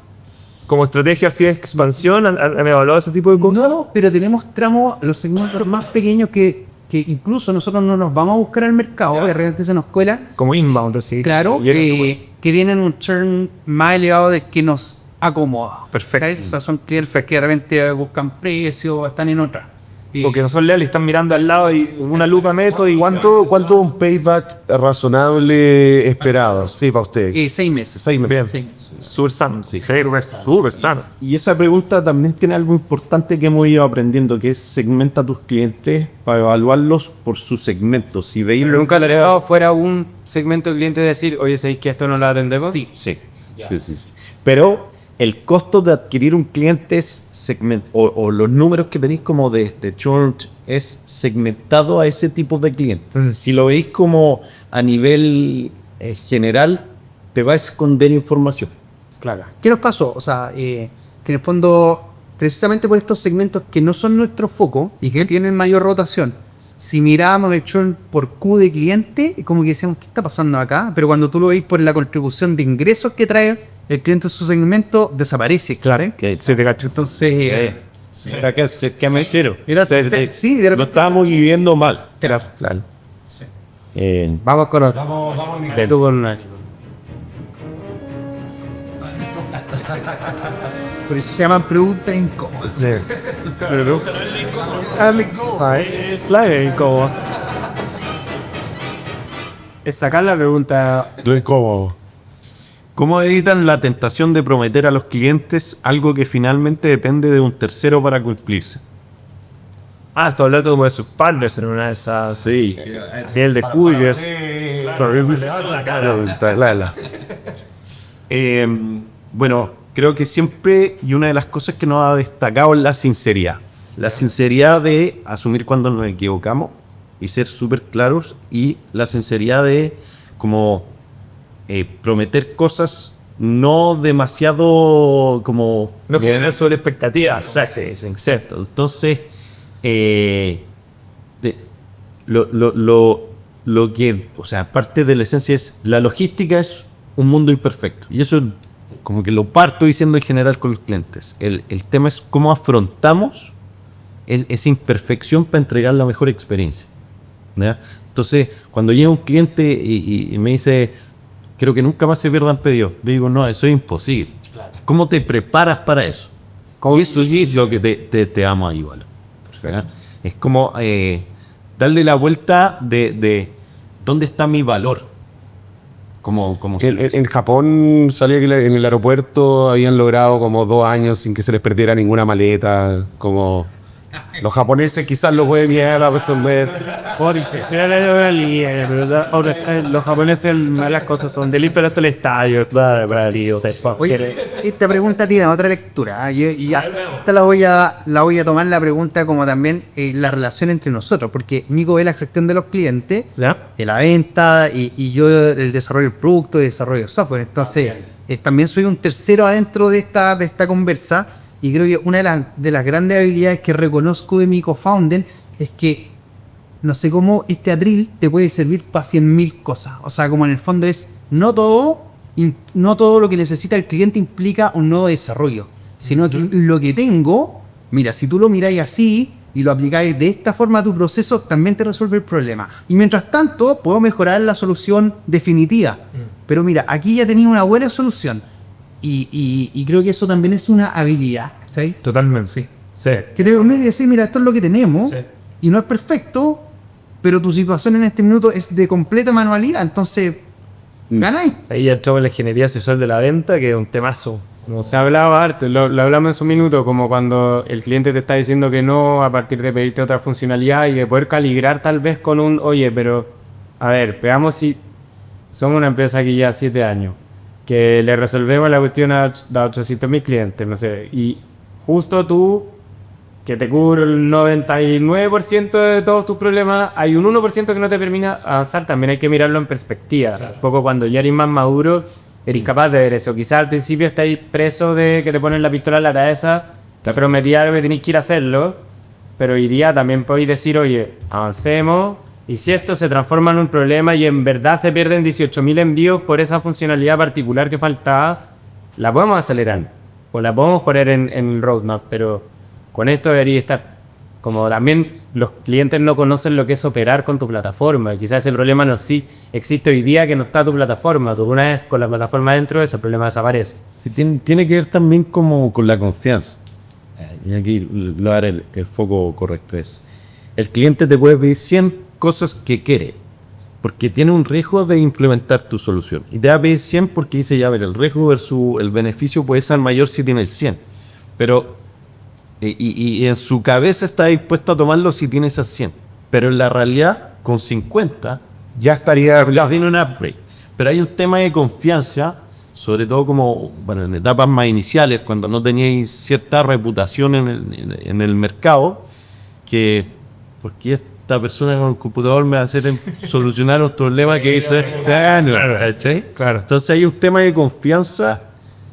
Como estrategia así de expansión, ¿han evaluado ese tipo de cosas? No, pero tenemos tramos, los segmentos más pequeños que incluso nosotros no nos vamos a buscar al mercado, que realmente se nos cuela. Como inbound, así. Claro, que tienen un churn más elevado del que nos acomoda. Perfecto. ¿Sabes? O sea, son clientes que de repente buscan precios, están en otra. Porque no son leales, están mirando al lado y una lupa meto y... ¿Cuánto un payback razonable esperado? Sí, para usted. 6 meses. 6 meses. 6 meses. Súper sano. Sí, súper sano. Y esa pregunta también tiene algo importante que hemos ido aprendiendo, que es segmenta a tus clientes para evaluarlos por su segmento. Si veis Pero nunca le he dado fuera un segmento de clientes decir, oye, ¿sabéis que esto no lo atendemos? Sí. Pero el costo de adquirir un cliente es o los números que tenéis como de churn es segmentado a ese tipo de cliente. Entonces, si lo veis como a nivel general, te va a esconder información. Claro. ¿Qué nos pasó? O sea, que en el fondo, precisamente por estos segmentos que no son nuestro foco y que tienen mayor rotación, si mirábamos el churn por Q de cliente, como que decíamos, ¿qué está pasando acá? Pero cuando tú lo veis por la contribución de ingresos que trae el cliente en su segmento, desaparece. Claro. Se te cachó. Entonces, ¿Será que me hicieron? sí, de Lo estábamos viviendo mal. Claro. Vamos con otro. Tú con una. Por eso se llaman preguntas incómodas. Slime como... Es sacar la pregunta. No es como. ¿Cómo evitan la tentación de prometer a los clientes algo que finalmente depende de un tercero para cumplirse? Ah, estoy hablando como de sus partners en una de esas. Sí. Nivel de couriers. Bueno, creo que siempre, y una de las cosas que nos ha destacado es la sinceridad. La sinceridad de asumir cuando nos equivocamos y ser súper claros, y la sinceridad de como prometer cosas no demasiado como... No generar sobre expectativas. Exacto. Entonces, lo que, o sea, parte de la esencia es, la logística es un mundo imperfecto. Y eso como que lo parto diciendo en general con los clientes. El tema es cómo afrontamos esa imperfección para entregar la mejor experiencia, ¿ya? Entonces, cuando llega un cliente y me dice, creo que nunca más se pierdan pedidos, le digo, no, eso es imposible. Claro. ¿Cómo te preparas para eso? ¿Cómo eso es lo que te amo ahí, igual? Perfecto. Es como darle la vuelta de dónde está mi valor. En Japón salía que en el aeropuerto habían logrado como 2 años sin que se les perdiera ninguna maleta, como... Los japoneses quizás lo pueden llegar a resolver. Los japoneses, malas cosas son de limpiar hasta el estadio. Oye, esta pregunta tiene otra lectura. Esta la voy a tomar la pregunta como también la relación entre nosotros, porque Nico ve la gestión de los clientes, ¿Ya? de la venta, y yo el desarrollo del producto y desarrollo de software. Entonces, también soy un tercero adentro de esta conversa. Y creo que una de las grandes habilidades que reconozco de mi co-founder es que no sé cómo este atril te puede servir para 100.000 cosas. O sea, como en el fondo es, no todo lo que necesita el cliente implica un nuevo desarrollo, sino que lo que tengo, mira, si tú lo miráis así y lo aplicáis de esta forma a tu proceso, también te resuelve el problema. Y mientras tanto, puedo mejorar la solución definitiva. Pero mira, aquí ya tenía una buena solución. Y creo que eso también es una habilidad, ¿sabes? Totalmente, sí. Que te permite decir, mira, esto es lo que tenemos, y no es perfecto, pero tu situación en este minuto es de completa manualidad, entonces ganáis. Ahí ya entramos en la ingeniería asesor de la venta, que es un temazo. Como se hablaba harto, lo hablamos en su minuto, como cuando el cliente te está diciendo que no a partir de pedirte otra funcionalidad y de poder calibrar tal vez con un, oye, pero a ver, veamos si somos una empresa que ya 7 años, que le resolvemos la cuestión a 800.000 clientes, no sé, y justo tú, que te cubre el 99% de todos tus problemas, hay un 1% que no te permite avanzar, también hay que mirarlo en perspectiva. Claro. Un poco cuando ya eres más maduro, eres capaz de ver eso. Quizás al principio estáis preso de que te ponen la pistola en la cabeza, te prometí algo que tenéis que ir a hacerlo, pero hoy día también podéis decir, oye, avancemos. Y si esto se transforma en un problema y en verdad se pierden 18.000 envíos por esa funcionalidad particular que faltaba, la podemos acelerar o la podemos poner en el roadmap, pero con esto debería estar. Como también los clientes no conocen lo que es operar con tu plataforma. Quizás ese problema no existe hoy día, que no está tu plataforma. Tú una vez con la plataforma dentro, ese problema desaparece. Sí, tiene que ver también como con la confianza. Y aquí le voy a dar el foco correcto. Es el cliente te puede pedir 100 cosas que quiere, porque tiene un riesgo de implementar tu solución, y te va a pedir 100 porque dice, ya ver, el riesgo versus el beneficio puede ser mayor si tiene el 100, pero y en su cabeza está dispuesto a tomarlo si tiene esas 100, pero en la realidad con 50 ya estaría... viene un upgrade. Pero hay un tema de confianza, sobre todo como, bueno, en etapas más iniciales, cuando no teníais cierta reputación en el mercado, que porque esta persona con el computador me va a hacer solucionar un problema que dice, claro. Entonces hay un tema de confianza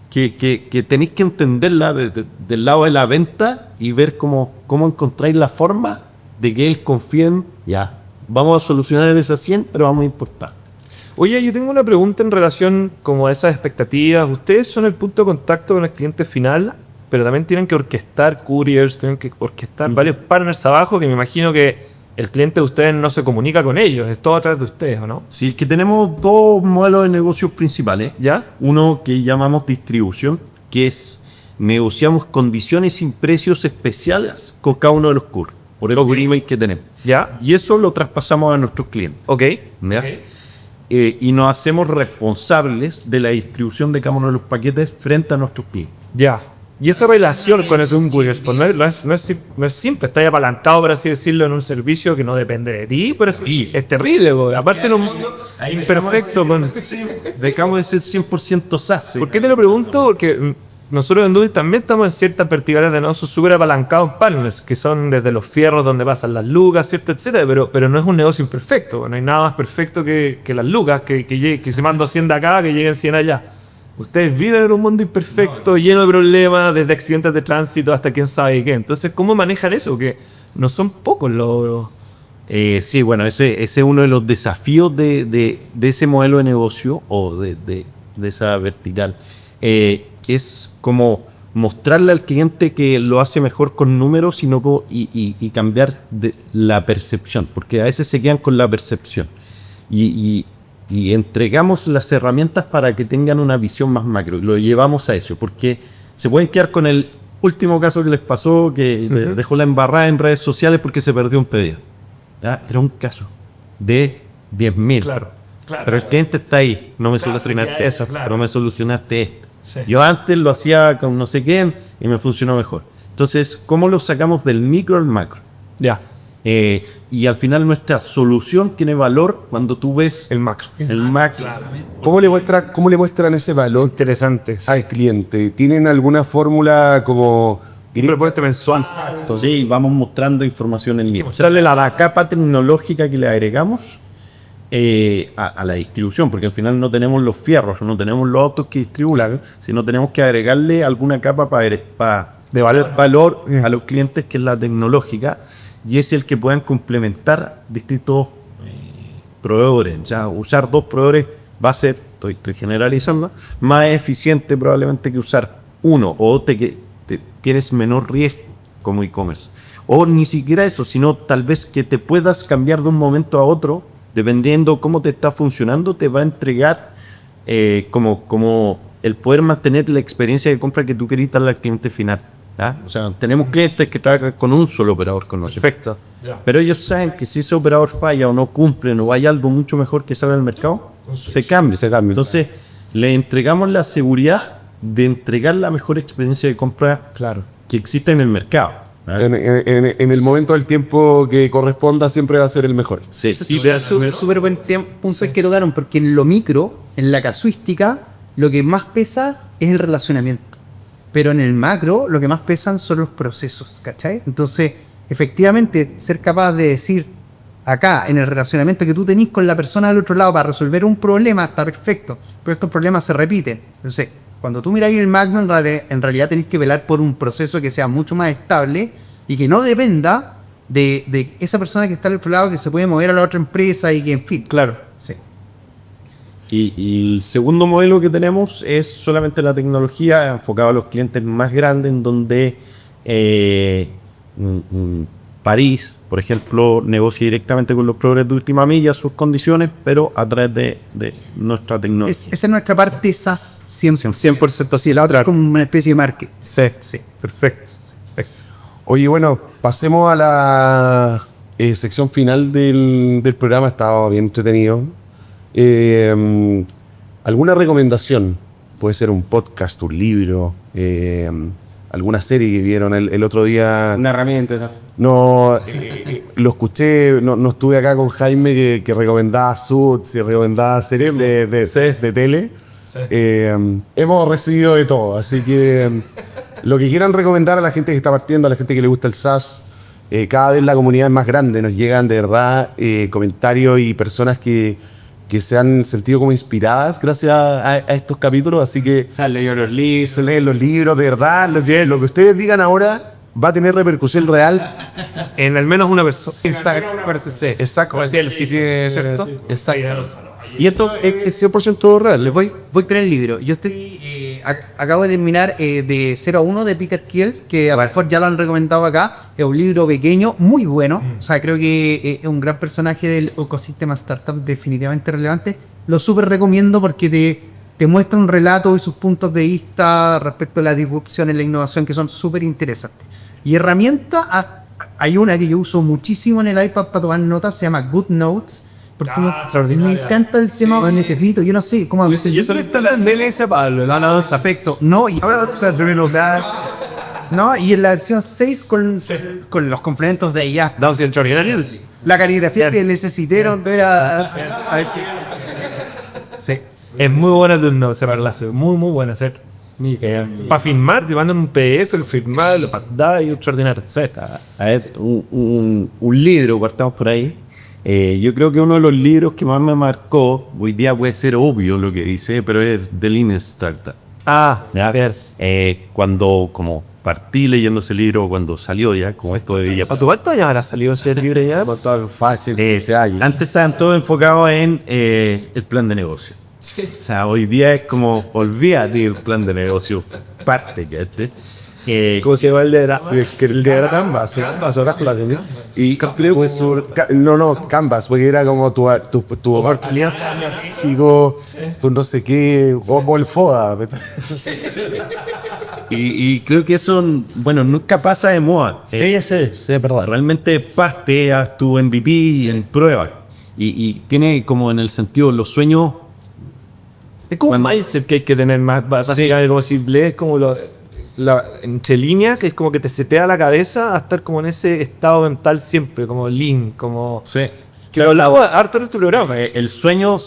que tenéis que entenderla del lado de la venta y ver cómo encontráis la forma de que él confíe en, ya, vamos a solucionar esas 100, pero vamos a importar. Oye, yo tengo una pregunta en relación como a esas expectativas. Ustedes son el punto de contacto con el cliente final, pero también tienen que orquestar couriers, tienen que orquestar varios partners abajo, que me imagino que el cliente de ustedes no se comunica con ellos, es todo a través de ustedes, ¿o no? Sí, que tenemos 2 modelos de negocios principales. ¿Ya? Uno que llamamos distribución, que es negociamos condiciones y precios especiales con cada uno de los couriers, por el agreement que tenemos. ¿Ya? Y eso lo traspasamos a nuestros clientes. Ok. ¿Ya? y nos hacemos responsables de la distribución de cada uno de los paquetes frente a nuestros clientes. Ya. Y esa relación con esos inputs, pues no es simple, está apalancado, por así decirlo, en un servicio que no depende de ti, pero es terrible, porque aparte en un mundo imperfecto. Dejamos de ser 100% SaaS. ¿Por qué te lo pregunto? Porque nosotros en Duty también estamos en ciertas verticales de negocios súper apalancados en partners, que son desde los fierros donde pasan las lucas, ¿cierto? Etcétera, pero no es un negocio imperfecto, no hay nada más perfecto que las lucas, que se mandan 100 de acá, que lleguen 100 allá. Ustedes viven en un mundo imperfecto, lleno de problemas, desde accidentes de tránsito hasta quién sabe qué. Entonces, ¿cómo manejan eso? Que no son pocos los... Sí, bueno, ese es uno de los desafíos de ese modelo de negocio o de esa vertical. Es como mostrarle al cliente que lo hace mejor con números y cambiar la percepción, porque a veces se quedan con la percepción. Y entregamos las herramientas para que tengan una visión más macro. Y lo llevamos a eso, porque se pueden quedar con el último caso que les pasó, que dejó la embarrada en redes sociales porque se perdió un pedido. ¿Ya? Era un caso de 10.000. Claro. Pero el cliente está ahí. No me solucionaste eso, no me solucionaste esto. Sí. Yo antes lo hacía con no sé quién y me funcionó mejor. Entonces, ¿cómo lo sacamos del micro al macro? Ya, Y al final nuestra solución tiene valor cuando tú ves el macro. el macro. ¿Cómo le muestran ese valor Interesante. al cliente? ¿Tienen alguna fórmula como... Propuesta mensual. Sí, vamos mostrando información en línea. Mostrarle la capa tecnológica que le agregamos a la distribución, porque al final no tenemos los fierros, no tenemos los autos que distribuyan, sino tenemos que agregarle alguna capa de valor a los clientes, que es la tecnológica, y es el que puedan complementar distintos proveedores. Ya usar 2 proveedores va a ser, estoy generalizando, más eficiente probablemente que usar uno, o tienes menor riesgo como e-commerce. O ni siquiera eso, sino tal vez que te puedas cambiar de un momento a otro, dependiendo cómo te está funcionando, te va a entregar como el poder mantener la experiencia de compra que tú querías darle al cliente final. ¿Ya? O sea, tenemos clientes que trabajan con un solo operador con nosotros. Perfecto. Pero ellos saben que si ese operador falla o no cumple o hay algo mucho mejor que sale al mercado, se cambia. Entonces, le entregamos la seguridad de entregar la mejor experiencia de compra que existe en el mercado. En el momento del tiempo que corresponda siempre va a ser el mejor. Sí. Súper buen punto el que tocaron, porque en lo micro, en la casuística, lo que más pesa es el relacionamiento. Pero en el macro, lo que más pesan son los procesos, ¿cachai? Entonces, efectivamente, ser capaz de decir, acá, en el relacionamiento que tú tenés con la persona del otro lado para resolver un problema, está perfecto, pero estos problemas se repiten. Entonces, cuando tú miráis el macro, en realidad tenés que velar por un proceso que sea mucho más estable y que no dependa de esa persona que está al otro lado, que se puede mover a la otra empresa y que, en fin. Claro. Sí. Y el segundo modelo que tenemos es solamente la tecnología enfocado a los clientes más grandes, en donde París, por ejemplo, negocia directamente con los proveedores de última milla sus condiciones, pero a través de nuestra tecnología. Esa es nuestra parte SaaS 100%. 100% Sí, la otra es como una especie de market. Sí. Perfecto. Oye, bueno, pasemos a la sección final del programa. Estaba bien entretenido. ¿Alguna recomendación? Puede ser un podcast, un libro, alguna serie que vieron el otro día. Una herramienta, ¿sabes? No, lo escuché, no estuve acá con Jaime que recomendaba Suits y recomendaba series de tele. Sí. Hemos recibido de todo, así que lo que quieran recomendar a la gente que está partiendo, a la gente que le gusta el SaaS, cada vez la comunidad es más grande, nos llegan de verdad comentarios y personas que se han sentido como inspiradas gracias a estos capítulos, así que Se han leído los libros. se leen los libros, de verdad, lo que ustedes digan ahora va a tener repercusión real. En al menos una persona. Exacto. Exacto. Como decía el CICE, ¿cierto? Exacto. Y esto es 100% real. Voy con el libro. Yo acabo de terminar de 0 a 1 de Pickett Kiel, que a lo mejor ya lo han recomendado acá. Es un libro pequeño, muy bueno. O sea, creo que es un gran personaje del ecosistema startup, definitivamente relevante. Lo súper recomiendo porque te muestra un relato y sus puntos de vista respecto a la disrupción en la innovación que son súper interesantes. Y herramienta, hay una que yo uso muchísimo en el iPad para tomar notas, se llama GoodNotes, Porque me encanta el tema de Netefrito, yo no sé cómo... Y eso le está la DLC para el Afecto. No, y ahora no, y en la versión 6 con los complementos de ella. Danza extraordinario. La caligrafía que necesitaron era... Sí. Es muy buena de no separarla, muy muy buena hacer. Para firmar, te mandan un PDF, el firmar, lo mandas y extraordinario, etc. A ver, un libro, partamos por ahí. Yo creo que uno de los libros que más me marcó, hoy día puede ser obvio lo que dice, pero es The Lean Startup. ¿Ya? Bien. Cuando como partí leyendo ese libro, cuando salió ya, como esto de Villa ¿A tu cuántos años habrá salido ese libro ya? Fácil, ese año. Antes estaban todos enfocados en el plan de negocio. O sea, hoy día es como, olvídate del plan de negocio, parte, ¿cachai? ¿Cómo se llama el de Sí, es que el de era Canvas, ¿acaso la tenía? Y pues, no, Canvas, porque era como tu oportunidad, digo, tu no sé qué, o el FODA. Y creo que eso, bueno, nunca pasa de moda. Sí, es verdad. Realmente parte a tu MVP en prueba. Y tiene como en el sentido, los sueños... Es como un mindset que hay que tener más, básicamente, como si lees como entre líneas, que es como que te setea la cabeza a estar como en ese estado mental siempre, como lean, como... Sí. Que lo hablaba harto en este programa. El sueño,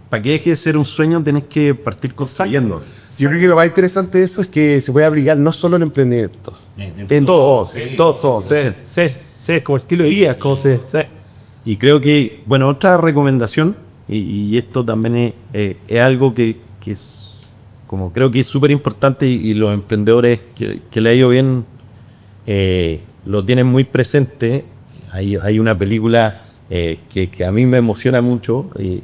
para que deje de ser un sueño, tenés que partir construyendo. Yo creo que lo más interesante de eso es que se puede aplicar no solo en emprendimiento, en todo, sí. Sí, es como el estilo de vida, como se... Sí. Y creo que, bueno, otra recomendación, y esto también es algo que es, como creo que es súper importante y los emprendedores que le ha ido bien lo tienen muy presente. Hay una película que a mí me emociona mucho y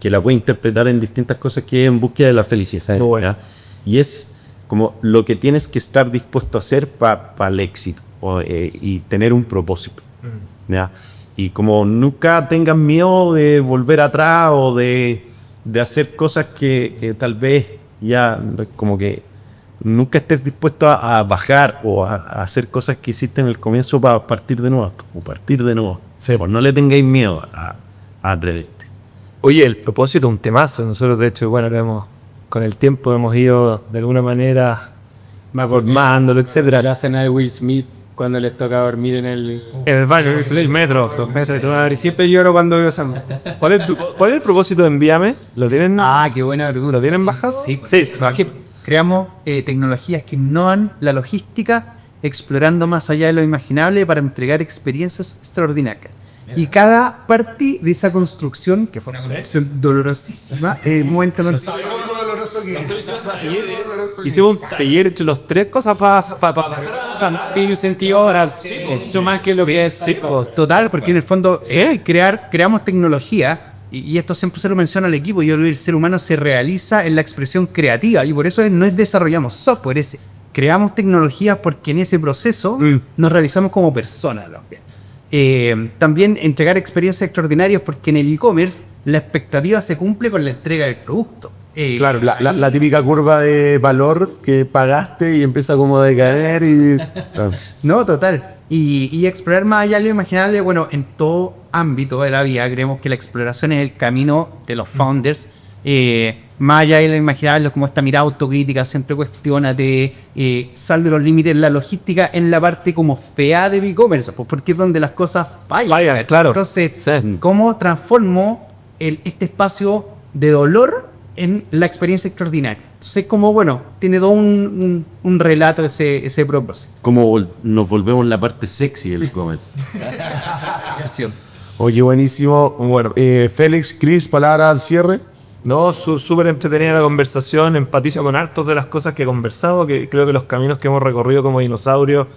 que la puede interpretar en distintas cosas, que es En búsqueda de la felicidad. ¿Ya? Y es como lo que tienes que estar dispuesto a hacer para el éxito y tener un propósito. ¿Ya? Y como nunca tengas miedo de volver atrás o de hacer cosas que tal vez ya como que nunca estés dispuesto a bajar o a hacer cosas que hiciste en el comienzo para partir de nuevo. O partir de nuevo. Sí. Pues no le tengáis miedo a atreverte. Oye, el propósito es un temazo. Nosotros, de hecho, bueno, con el tiempo hemos ido de alguna manera formándolo, etcétera. La escena de Will Smith cuando les toca dormir en el baño, en el metro. Y siempre lloro cuando veo esa... ¿Cuál es el propósito de Envíame? ¿Lo tienen? Qué buena pregunta. ¿Lo tienen bajas? Sí. Bajé. Creamos tecnologías que innovan la logística, explorando más allá de lo imaginable para entregar experiencias extraordinarias. Y cada parte de esa construcción, que fue una construcción dolorosísima, momento doloroso hicimos un taller entre los tres cosas para y un sentido ahora eso más que lo que es total, porque en el fondo creamos tecnología y esto siempre se lo menciona al equipo. Yo creo que el ser humano se realiza en la expresión creativa y por eso no es desarrollamos software, creamos tecnologías porque en ese proceso nos realizamos como personas. También entregar experiencias extraordinarias porque en el e-commerce la expectativa se cumple con la entrega del producto. Claro, la típica curva de valor que pagaste y empieza como a decaer y... No, total. Y explorar más allá de lo imaginable, bueno, en todo ámbito de la vida, creemos que la exploración es el camino de los founders. Más allá de lo imaginable, como esta mirada autocrítica, siempre cuestiónate, sal de los límites en la logística, en la parte como fea de e-commerce, porque es donde las cosas fallan. Claro. Entonces, ¿cómo transformo este espacio de dolor en la experiencia extraordinaria? Entonces, como bueno, tiene todo un relato ese propósito. Como nos volvemos la parte sexy del e-commerce. Oye, buenísimo. Bueno, Félix, Chris, palabra al cierre. No, súper entretenida la conversación, empatizo con hartos de las cosas que he conversado, que creo que los caminos que hemos recorrido como dinosaurios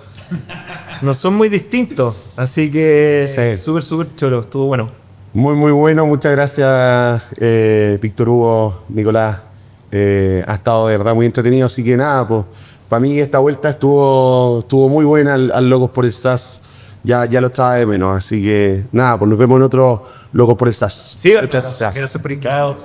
no son muy distintos, así que súper chulo, estuvo bueno. Muy, muy bueno, muchas gracias Víctor Hugo, Nicolás, ha estado de verdad muy entretenido, así que nada, pues para mí esta vuelta estuvo muy buena al Locos por el SaaS, ya lo estaba de menos, así que nada, pues nos vemos en otro Locos por el SaaS. Sí, gracias por el chao.